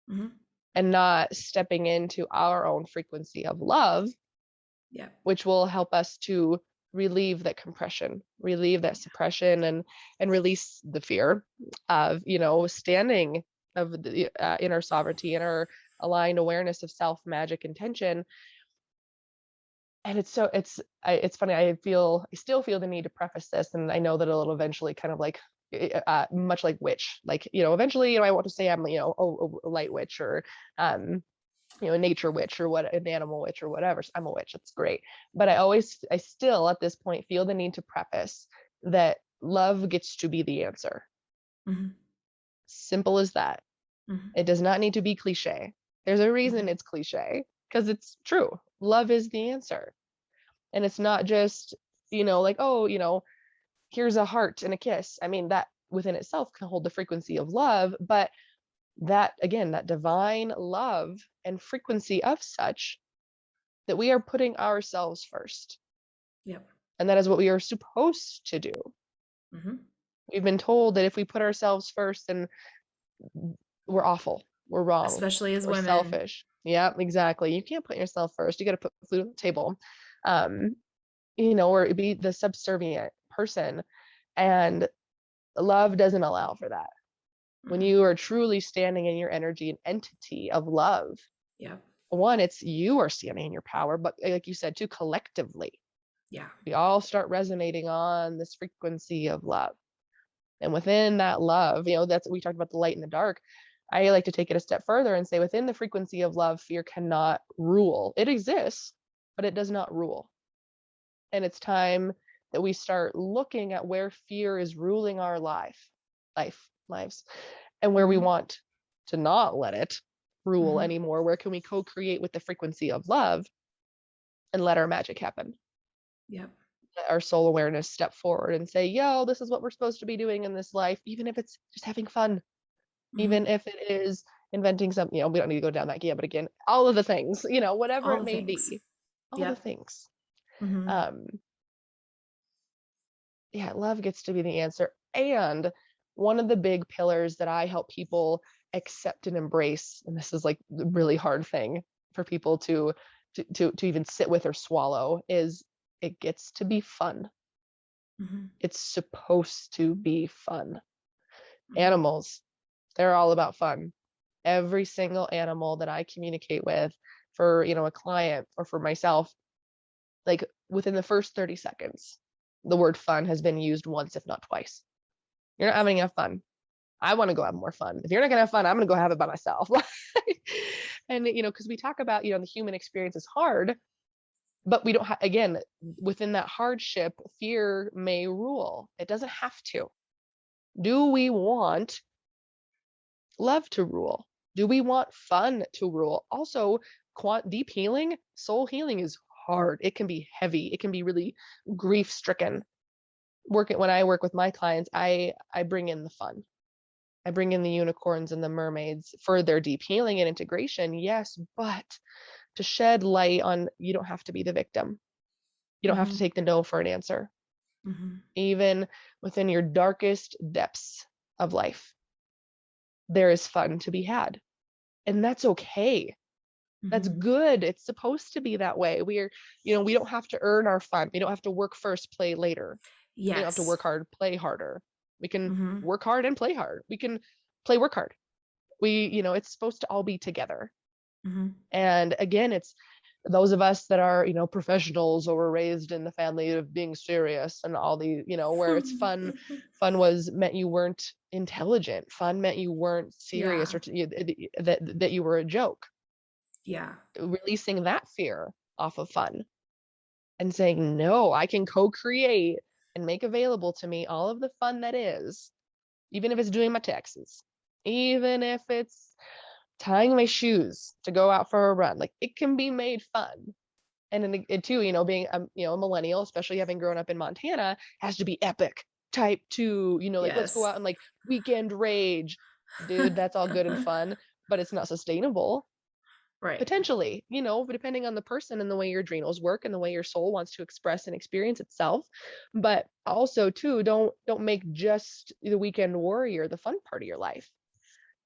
S1: Hmm.
S2: and not stepping into our own frequency of love,
S1: Yeah.
S2: which will help us to relieve that compression, relieve that suppression, and release the fear of standing of the inner sovereignty and our aligned awareness of self, magic, intention. And it's funny. I still feel the need to preface this, and I know that it'll eventually kind of like much like witch, like eventually I want to say I'm a light witch, or um a nature witch, or what, an animal witch, or whatever. I'm a witch. It's great. But I still at this point feel the need to preface that love gets to be the answer.
S1: Hmm.
S2: Simple as that.
S1: Hmm.
S2: It does not need to be cliche. There's a reason
S1: Hmm.
S2: it's cliche, because it's true. Love is the answer. And it's not just, like, oh, here's a heart and a kiss. I mean, that within itself can hold the frequency of love, but that again, that divine love and frequency of such, that we are putting ourselves first.
S1: Yep.
S2: And that is what we are supposed to do.
S1: Hmm.
S2: We've been told that if we put ourselves first, then we're awful, we're wrong,
S1: Especially as
S2: we're
S1: women.
S2: selfish. Yeah, exactly. You can't put yourself first. You got to put food on the table. Um, or be the subservient person. And love doesn't allow for that. When
S1: Mm-mm.
S2: you are truly standing in your energy and entity of love,
S1: Yep.
S2: one, it's you are standing in your power, but like you said too, collectively,
S1: Yeah.
S2: we all start resonating on this frequency of love. And within that love, that's, we talked about the light and the dark. I like to take it a step further and say within the frequency of love, fear cannot rule. It exists, but it does not rule. And it's time that we start looking at where fear is ruling our lives, and where we
S1: Mm-hmm.
S2: want to not let it rule
S1: Mm-hmm.
S2: anymore. Where can we co-create with the frequency of love and let our magic happen?
S1: Yep.
S2: Let our soul awareness step forward and say, yo, this is what we're supposed to be doing in this life, even if it's just having fun,
S1: Mm-hmm.
S2: even if it is inventing something, we don't need to go down that but again, all of the things, whatever
S1: All
S2: it
S1: the
S2: may
S1: things.
S2: be, all the
S1: Yep.
S2: things.
S1: Mm-hmm.
S2: Um, yeah, love gets to be the answer. And one of the big pillars that I help people accept and embrace, and this is like the really hard thing for people to even sit with or swallow, is it gets to be fun.
S1: Mm-hmm.
S2: It's supposed to be fun.
S1: Mm-hmm.
S2: Animals, they're all about fun. Every single animal that I communicate with, for, a client or for myself, like within the first 30 seconds, the word fun has been used once, if not twice. You're not having enough fun. I want to go have more fun. If you're not going to have fun, I'm going to go have it by myself. And, because we talk about, the human experience is hard, but we don't have, again, within that hardship, fear may rule. It doesn't have to. Do we want love to rule? Do we want fun to rule? Also, deep healing, soul healing is hard. It can be heavy. It can be really grief stricken. When I work with my clients, I bring in the fun. I bring in the unicorns and the mermaids for their deep healing and integration, yes, but to shed light on, you don't have to be the victim. You don't have to
S1: Mm-hmm.
S2: take the no for an answer.
S1: Mm-hmm.
S2: Even within your darkest depths of life, there is fun to be had. And that's okay. That's
S1: Mm-hmm.
S2: good. It's supposed to be that way. We don't have to earn our fun. We don't have to work first, play later. We don't have to
S1: Yes.
S2: work hard, play harder. We can
S1: Mm-hmm.
S2: work hard and play hard. We can play, work hard. It's supposed to all be together.
S1: Mm-hmm.
S2: And again, it's those of us that are, professionals or were raised in the family of being serious and all the, where it's fun. Fun was meant you weren't intelligent. Fun meant you weren't serious,
S1: Yeah.
S2: or that you were a joke.
S1: Yeah.
S2: Releasing that fear off of fun and saying, no, I can co-create and make available to me all of the fun that is, even if it's doing my taxes, even if it's tying my shoes to go out for a run. Like, it can be made fun. And then it too, being a millennial, especially having grown up in Montana, has to be epic type 2, like, let's go
S1: Yes.
S2: out and like weekend rage. Dude, that's all good and fun, but it's not sustainable.
S1: Right.
S2: Potentially, but depending on the person and the way your adrenals work and the way your soul wants to express and experience itself. But also too, don't make just the weekend warrior the fun part of your life.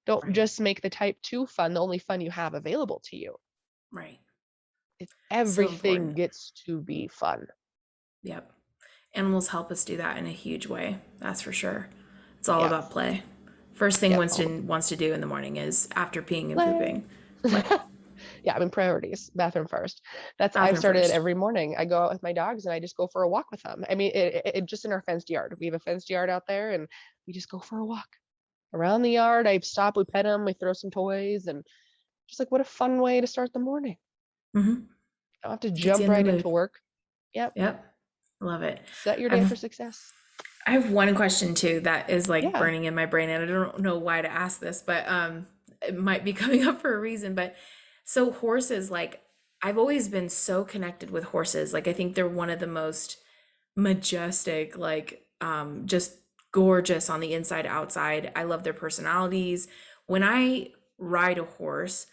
S2: Don't
S1: Right.
S2: just make the type 2 fun the only fun you have available to you.
S1: Right. So
S2: Everything
S1: important.
S2: gets to be fun.
S1: Yep. Animals help us do that in a huge way. That's for sure. It's all
S2: Yeah.
S1: about play. First thing
S2: Yeah.
S1: Winston wants to do in the morning is after peeing and
S2: Play.
S1: pooping, play.
S2: Yeah, I mean, priorities, bathroom first. I've
S1: Bathroom
S2: started
S1: first.
S2: every morning. I go out with my dogs and I just go for a walk with them. I mean, it just in our fenced yard. We have a fenced yard out there and we just go for a walk around the yard. I stop, we pet them, we throw some toys, and just like, what a fun way to start the morning.
S1: Mm-hmm.
S2: I don't have to
S1: Gets you
S2: jump
S1: in the
S2: right
S1: mood.
S2: into work. Yep.
S1: Yep. Love it.
S2: Set your day up for
S1: I've
S2: success.
S1: I have one question too that is like
S2: Yeah.
S1: burning in my brain, and I don't know why to ask this, but it might be coming up for a reason. But so horses, like I've always been so connected with horses. Like I think they're one of the most majestic, like just gorgeous on the inside, outside. I love their personalities. When I ride a horse,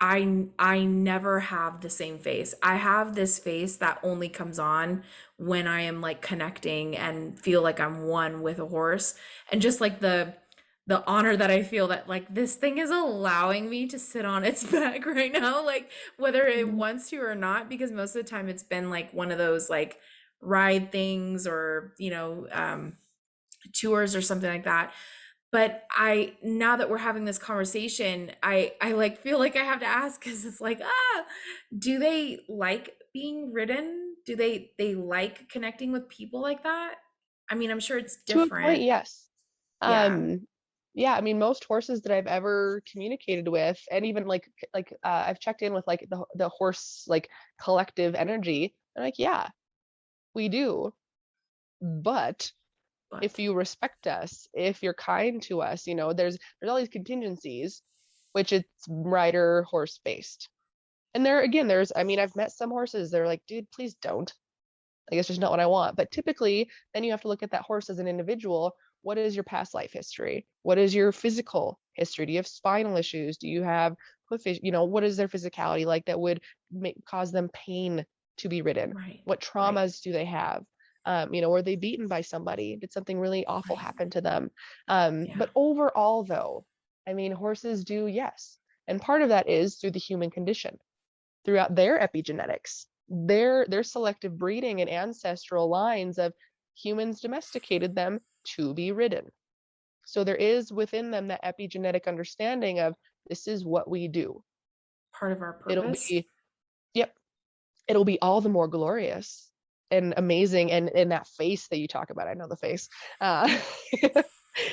S1: I never have the same face. I have this face that only comes on when I am like connecting and feel like I'm one with a horse. And just like the honor that I feel that like this thing is allowing me to sit on its back right now, like whether it
S2: Mhm.
S1: wants to or not, because most of the time it's been like one of those like ride things or, tours or something like that. But I now that we're having this conversation, I like feel like I have to ask because it's like, do they like being ridden? Do they like connecting with people like that? I mean, I'm sure it's
S2: To a point,
S1: different.
S2: yes.
S1: Yeah.
S2: Yeah, I mean, most horses that I've ever communicated with, and even I've checked in with like the horse like collective energy. They're like, yeah, we do, but if
S1: But
S2: you respect us, if you're kind to us, there's all these contingencies, which it's rider horse based. And there again, I mean, I've met some horses. They're like, dude, please don't. Like, it's just not what I want. But typically, then you have to look at that horse as an individual. What is your past life history? What is your physical history? Do you have spinal issues? Do you have hoof issues? What is their physicality like that would cause them pain to be ridden?
S1: right.
S2: What
S1: Right.
S2: traumas do they have? Were they beaten by somebody? Did something really awful
S1: Right.
S2: happen to them?
S1: Yeah.
S2: But overall, though, I mean, horses do, yes. And part of that is through the human condition, throughout their epigenetics, their selective breeding and ancestral lines of humans domesticated them to be ridden. So there is within them that epigenetic understanding of this is what we do.
S1: Part of our
S2: It'll
S1: purpose.
S2: be, yep, it'll be all the more glorious and amazing. And in that face that you talk about, I know the face, uh,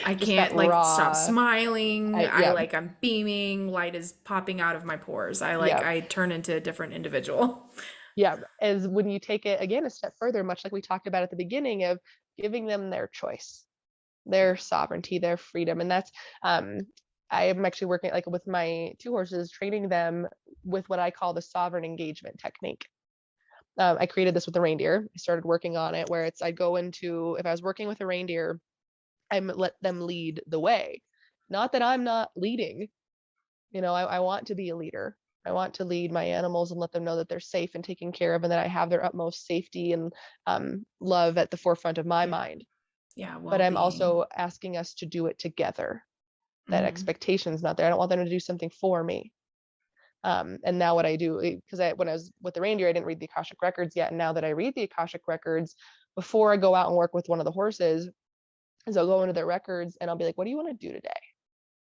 S1: I
S2: just that
S1: can't like stop
S2: raw,
S1: smiling.
S2: yeah,
S1: I'm beaming, light is popping out of my pores.
S2: yeah,
S1: I turn into a different individual.
S2: yeah. As when you take it again a step further, much like we talked about at the beginning of giving them their choice,
S1: Yeah.
S2: their sovereignty, their freedom. And that's I am actually working like with my two horses, training them with what I call the sovereign engagement technique. I created this with the reindeer. I started working on it where I'd go into, if I was working with a reindeer, I let them lead the way. Not that I'm not leading, I want to be a leader. I want to lead my animals and let them know that they're safe and taken care of and that I have their utmost safety and love at the forefront of my
S1: Yeah.
S2: mind.
S1: Yeah.
S2: But
S1: Well
S2: I'm
S1: being.
S2: also asking us to do it together. That
S1: Mm-hmm.
S2: expectation's not there. I don't want them to do something for me. And now what I do, because when I was with the reindeer, I didn't read the Akashic records yet. And now that I read the Akashic records, before I go out and work with one of the horses, is I'll go into their records and I'll be like, what do you want to do today?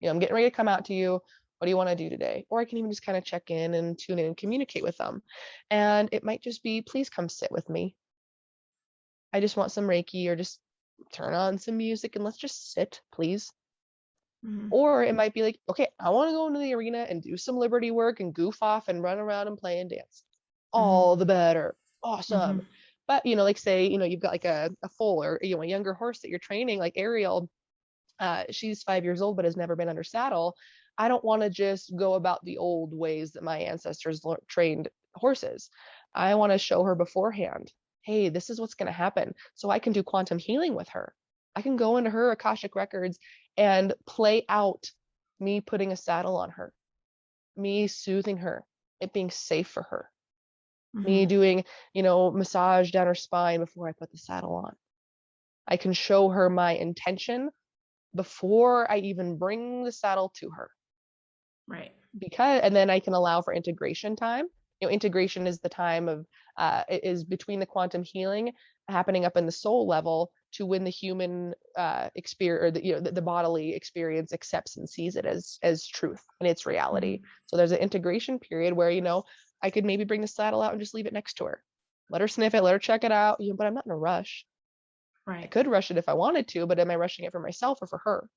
S2: I'm getting ready to come out to you. What do you want to do today? Or I can even just kind of check in and tune in and communicate with them. And it might just be, please come sit with me. I just want some Reiki, or just turn on some music and let's just sit, please.
S1: Mm-hmm.
S2: Or it might be like, okay, I want to go into the arena and do some Liberty work and goof off and run around and play and dance.
S1: Mm-hmm.
S2: All the better.
S1: Mm-hmm.
S2: Awesome. But, like say, you've got like a foal or, a younger horse that you're training, like Ariel, she's 5 years old, but has never been under saddle. I don't want to just go about the old ways that my ancestors trained horses. I want to show her beforehand, hey, this is what's going to happen. So I can do quantum healing with her. I can go into her Akashic records and play out me putting a saddle on her, me soothing her, it being safe for her, me
S1: Mm-hmm.
S2: doing, massage down her spine before I put the saddle on. I can show her my intention before I even bring the saddle to her.
S1: Right.
S2: And then I can allow for integration time. Integration is the time of it is between the quantum healing happening up in the soul level to when the human experience, or the bodily experience accepts and sees it as truth and its reality.
S1: Mm-hmm.
S2: So there's an integration period where I could maybe bring the saddle out and just leave it next to her, let her sniff it, let her check it out. But I'm not in a rush. I
S1: Right.
S2: could rush it if I wanted to, but am I rushing it for myself or for her?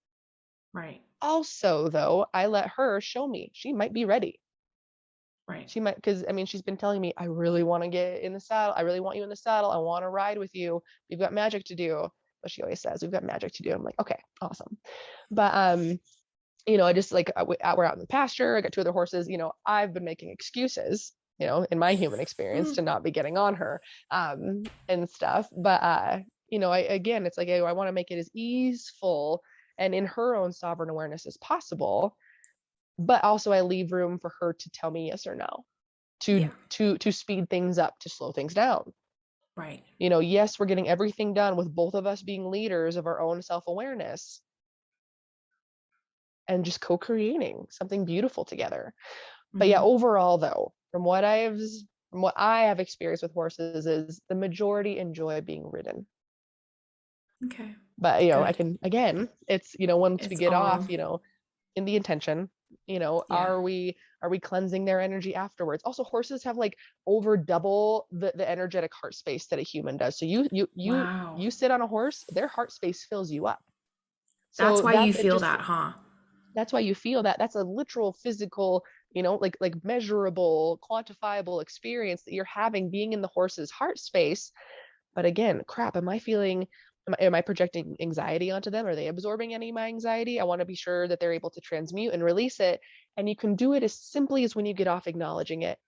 S1: Right.
S2: Also, though, I let her show me she might be ready.
S1: Right.
S2: She might, because I mean, she's been telling me, I really want to get in the saddle. I really want you in the saddle. I want to ride with you. We've got magic to do. But she always says, we've got magic to do. I'm like, okay, awesome. But, I just like, we're out in the pasture. I got two other horses. I've been making excuses, in my human experience to not be getting on her and stuff. But, again, it's like, I want to make it as easeful and in her own sovereign awareness as possible, but also I leave room for her to tell me yes or no, to
S1: Yeah.
S2: to speed things up, to slow things down.
S1: Right.
S2: Yes, we're getting everything done with both of us being leaders of our own self-awareness and just co-creating something beautiful together. But yeah,
S1: Mm-hmm.
S2: overall though, from what I have experienced with horses, is the majority enjoy being ridden.
S1: Okay.
S2: But I
S1: Good.
S2: can, again, it's once we
S1: It's
S2: get off,
S1: all.
S2: in the intention,
S1: Yeah.
S2: are we cleansing their energy afterwards? Also, horses have like over double the energetic heart space that a human does. So you
S1: Wow.
S2: sit on a horse, their heart space fills you up.
S1: That's
S2: So
S1: why you feel that, huh?
S2: that's why you feel that. That's a literal physical, like measurable, quantifiable experience that you're having being in the horse's heart space. But again, crap, am I projecting anxiety onto them? Are they absorbing any of my anxiety? I want to be sure that they're able to transmute and release it. And you can do it as simply as when you get off acknowledging it.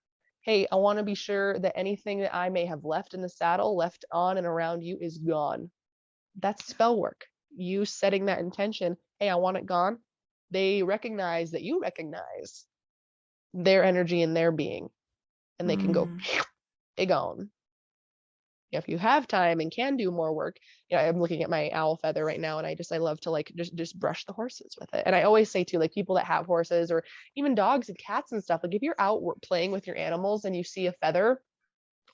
S2: Hey, I want to be sure that anything that I may have left in the saddle, left on and around you, is gone. That's spell work. You setting that intention, hey, I want it gone. They recognize that you recognize their energy and their being, and they can go,
S1: Mm.
S2: it gone. If you have time and can do more work, I'm looking at my owl feather right now, and I love to like just brush the horses with it. And I always say too, like people that have horses or even dogs and cats and stuff, like if you're out playing with your animals and you see a feather,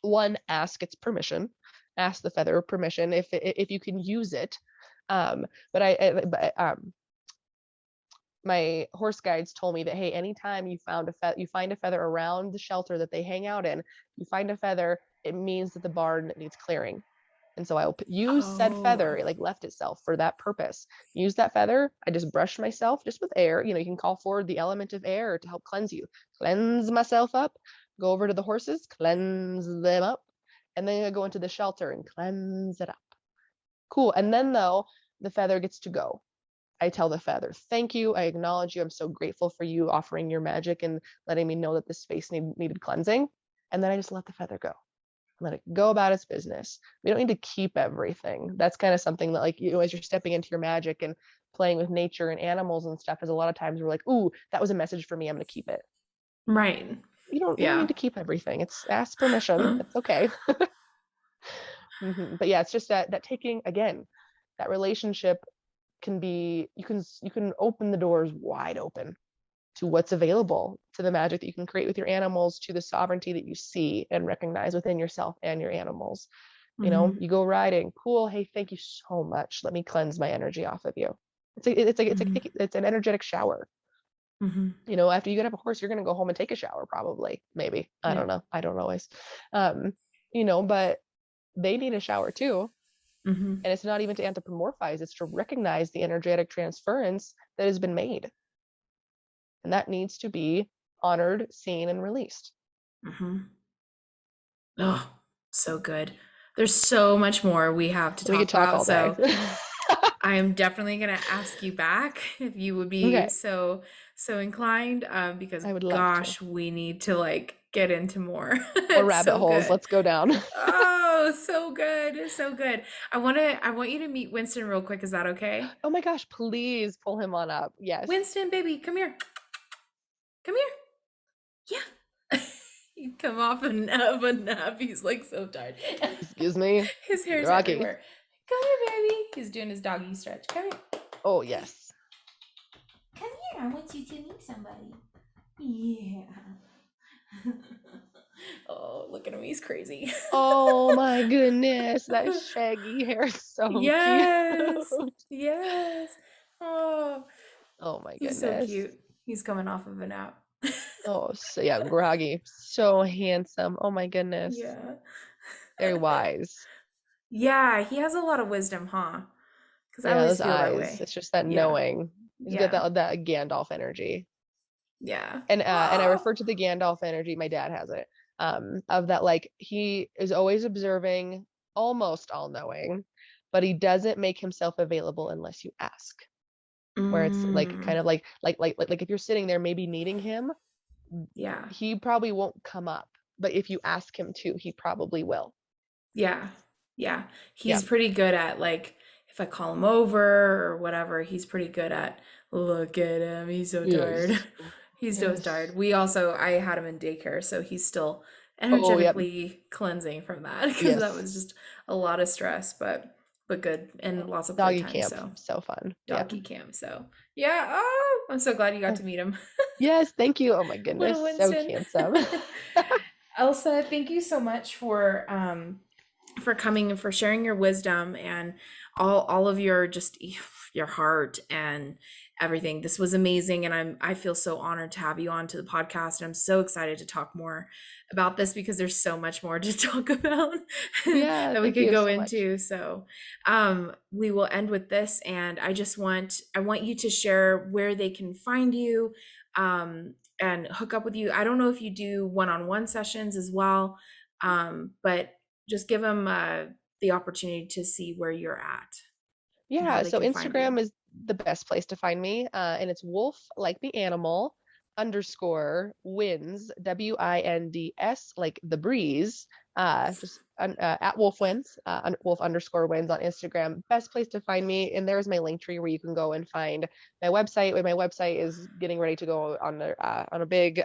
S2: one, ask its permission, ask the feather permission if you can use it. But my horse guides told me that, hey, anytime you find a feather around the shelter that they hang out in, you find a feather, it means that the barn needs clearing. And so I'll use said
S1: Oh.
S2: feather, it like left itself for that purpose. Use that feather. I just brush myself just with air. You can call forward the element of air to help cleanse you. Cleanse myself up, go over to the horses, cleanse them up, and then I go into the shelter and cleanse it up. Cool. And then though, the feather gets to go. I tell the feather, thank you. I acknowledge you. I'm so grateful for you offering your magic and letting me know that this space needed cleansing. And then I just let the feather go. Let it go about its business. We don't need to keep everything. That's kind of something that, like, as you're stepping into your magic and playing with nature and animals and stuff, is a lot of times we're like, ooh, that was a message for me. I'm going to keep it.
S1: Right.
S2: You don't
S1: Yeah.
S2: need to keep everything. It's ask permission. It's okay. But yeah, it's just that taking, again, that relationship can be, you can open the doors wide open to what's available, to the magic that you can create with your animals, to the sovereignty that you see and recognize within yourself and your animals.
S1: Mm-hmm.
S2: You go riding, cool. Hey, thank you so much. Let me cleanse my energy off of you.
S1: Mm-hmm.
S2: It's an energetic shower.
S1: Mm-hmm.
S2: After you get off a horse, you're gonna go home and take a shower, probably, maybe. I
S1: Yeah.
S2: don't know. I don't always. Um, but they need a shower too.
S1: Mm-hmm.
S2: And it's not even to anthropomorphize, it's to recognize the energetic transference that has been made. And that needs to be honored, seen, and released.
S1: Mm-hmm. Oh, so good. There's so much more we have to
S2: We could
S1: talk
S2: talk
S1: about.
S2: all day.
S1: So I am definitely going to ask you back if you would be
S2: Okay,
S1: so inclined, because
S2: I would love to.
S1: gosh, we need to like get into more.
S2: More
S1: It's
S2: rabbit
S1: so
S2: holes.
S1: good.
S2: Let's go down.
S1: Oh, so good. So good. I want you to meet Winston real quick. Is that okay?
S2: Oh my gosh, please pull him on up. Yes.
S1: Winston, baby, come here. Come here. Yeah. You come off of a nap. He's like so tired.
S2: Excuse me.
S1: His hair's
S2: Rocky.
S1: everywhere. Come here, baby. He's doing his doggy stretch. Come here.
S2: Oh, yes.
S1: Come here. I want you to meet somebody. Yeah. Oh, look at him. He's crazy.
S2: Oh my goodness. That shaggy hair is so cute.
S1: Yes. Yes. Oh,
S2: Oh my
S1: he's so
S2: goodness.
S1: cute. He's coming off of a nap.
S2: Oh, so yeah, Groggy. So handsome. Oh my goodness.
S1: Yeah.
S2: Very wise.
S1: Yeah, he has a lot of wisdom, huh? Because I
S2: Yeah,
S1: always
S2: those
S1: feel that
S2: eyes.
S1: way.
S2: It's just that
S1: Yeah.
S2: knowing. He's got
S1: Yeah.
S2: that Gandalf energy.
S1: Yeah.
S2: And I
S1: Oh.
S2: refer to the Gandalf energy, my dad has it, of that, like, he is always observing, almost all knowing, but he doesn't make himself available unless you ask. Where it's like
S1: Mm.
S2: kind of like if you're sitting there maybe needing him,
S1: Yeah.
S2: he probably won't come up. But if you ask him to, he probably will.
S1: Yeah. Yeah.
S2: Yeah.
S1: He's pretty good at like if I call him over or whatever, he's pretty good at look at him. He's so tired.
S2: Yes.
S1: He's so
S2: Yes.
S1: tired. I had him in daycare, so he's still
S2: Oh, yep.
S1: energetically cleansing from that because that was
S2: Yes.
S1: just a lot of stress, but good and
S2: Oh,
S1: lots of
S2: doggy
S1: playtime.
S2: camp.
S1: So
S2: So fun. Yep.
S1: doggy camp. So yeah. Oh, I'm so glad you got
S2: Oh,
S1: to meet him.
S2: yes. Thank you. Oh my
S1: Little
S2: goodness. So
S1: Winston.
S2: handsome.
S1: Elsa, thank you so much for coming and for sharing your wisdom and all of your just your heart everything. This was amazing, and I feel so honored to have you on to the podcast. And I'm so excited to talk more about this because there's so much more to talk about
S2: Yeah,
S1: that we
S2: thank
S1: could
S2: you
S1: go
S2: so much.
S1: into. So, we will end with this, and I want you to share where they can find you, and hook up with you. I don't know if you do one-on-one sessions as well, but just give them the opportunity to see where you're at and how
S2: Yeah,
S1: they
S2: so
S1: can find you.
S2: Instagram is the best place to find me. And it's wolf, like the animal, underscore wins, WINDS, like the breeze. At wolf wins, wolf underscore wins on Instagram. Best place to find me. And there's my link tree where you can go and find my website. Where my website is getting ready to go on a big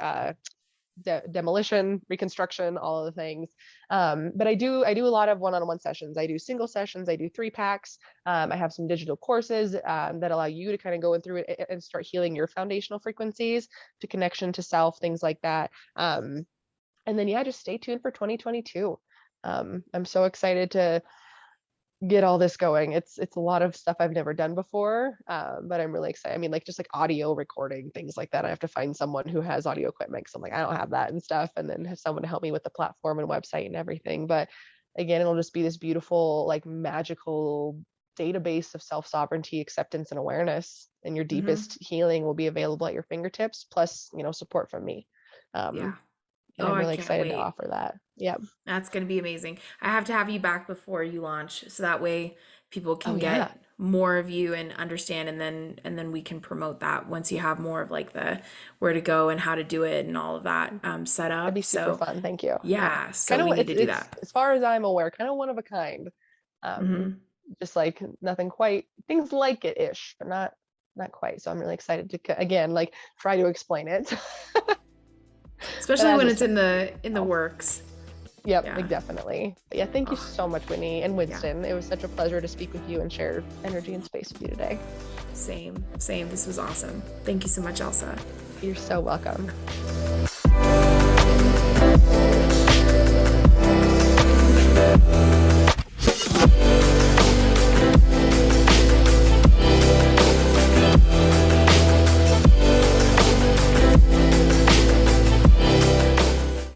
S2: demolition, reconstruction, all of the things. But I do a lot of one-on-one sessions. I do single sessions. I do 3 packs. I have some digital courses that allow you to kind of go in through it and start healing your foundational frequencies to connection to self, things like that. And then yeah, just stay tuned for 2022. I'm so excited to get all this going. It's a lot of stuff I've never done before, but I'm really excited. I mean, like just like audio recording things like that. I have to find someone who has audio equipment because I'm like I don't have that and stuff, and then have someone to help me with the platform and website and everything. But again, it'll just be this beautiful, like magical database of self sovereignty, acceptance, and awareness. And your
S1: Hmm.
S2: deepest healing will be available at your fingertips, plus support from me.
S1: Yeah.
S2: And
S1: Oh,
S2: I'm
S1: I
S2: really
S1: can't
S2: excited to
S1: wait.
S2: offer that. Yeah.
S1: That's going to be amazing. I have to have you back before you launch so that way people
S2: Oh
S1: can
S2: yeah.
S1: get more of you and understand, and then we can promote that once you have more of like the where to go and how to do it and all of that set
S2: That'd be
S1: up.
S2: super
S1: So,
S2: fun. Thank you. Yeah.
S1: yeah, so
S2: Kind
S1: we
S2: of
S1: need to do
S2: it's
S1: that.
S2: as far as I'm aware, kind of one of a kind. Um,
S1: Hmm.
S2: just like nothing quite things like it ish, but not quite. So I'm really excited to again like try to explain it. But
S1: Especially
S2: as
S1: when
S2: a
S1: it's
S2: service
S1: in the
S2: itself.
S1: works.
S2: Yep, like
S1: Yeah.
S2: definitely. But yeah, thank you
S1: Oh,
S2: so much, Whitney and
S1: yeah.
S2: Winston. It was such a pleasure to speak with you and share energy and space with you today.
S1: Same. Same. This was awesome. Thank you so much, Elsa.
S2: You're so welcome.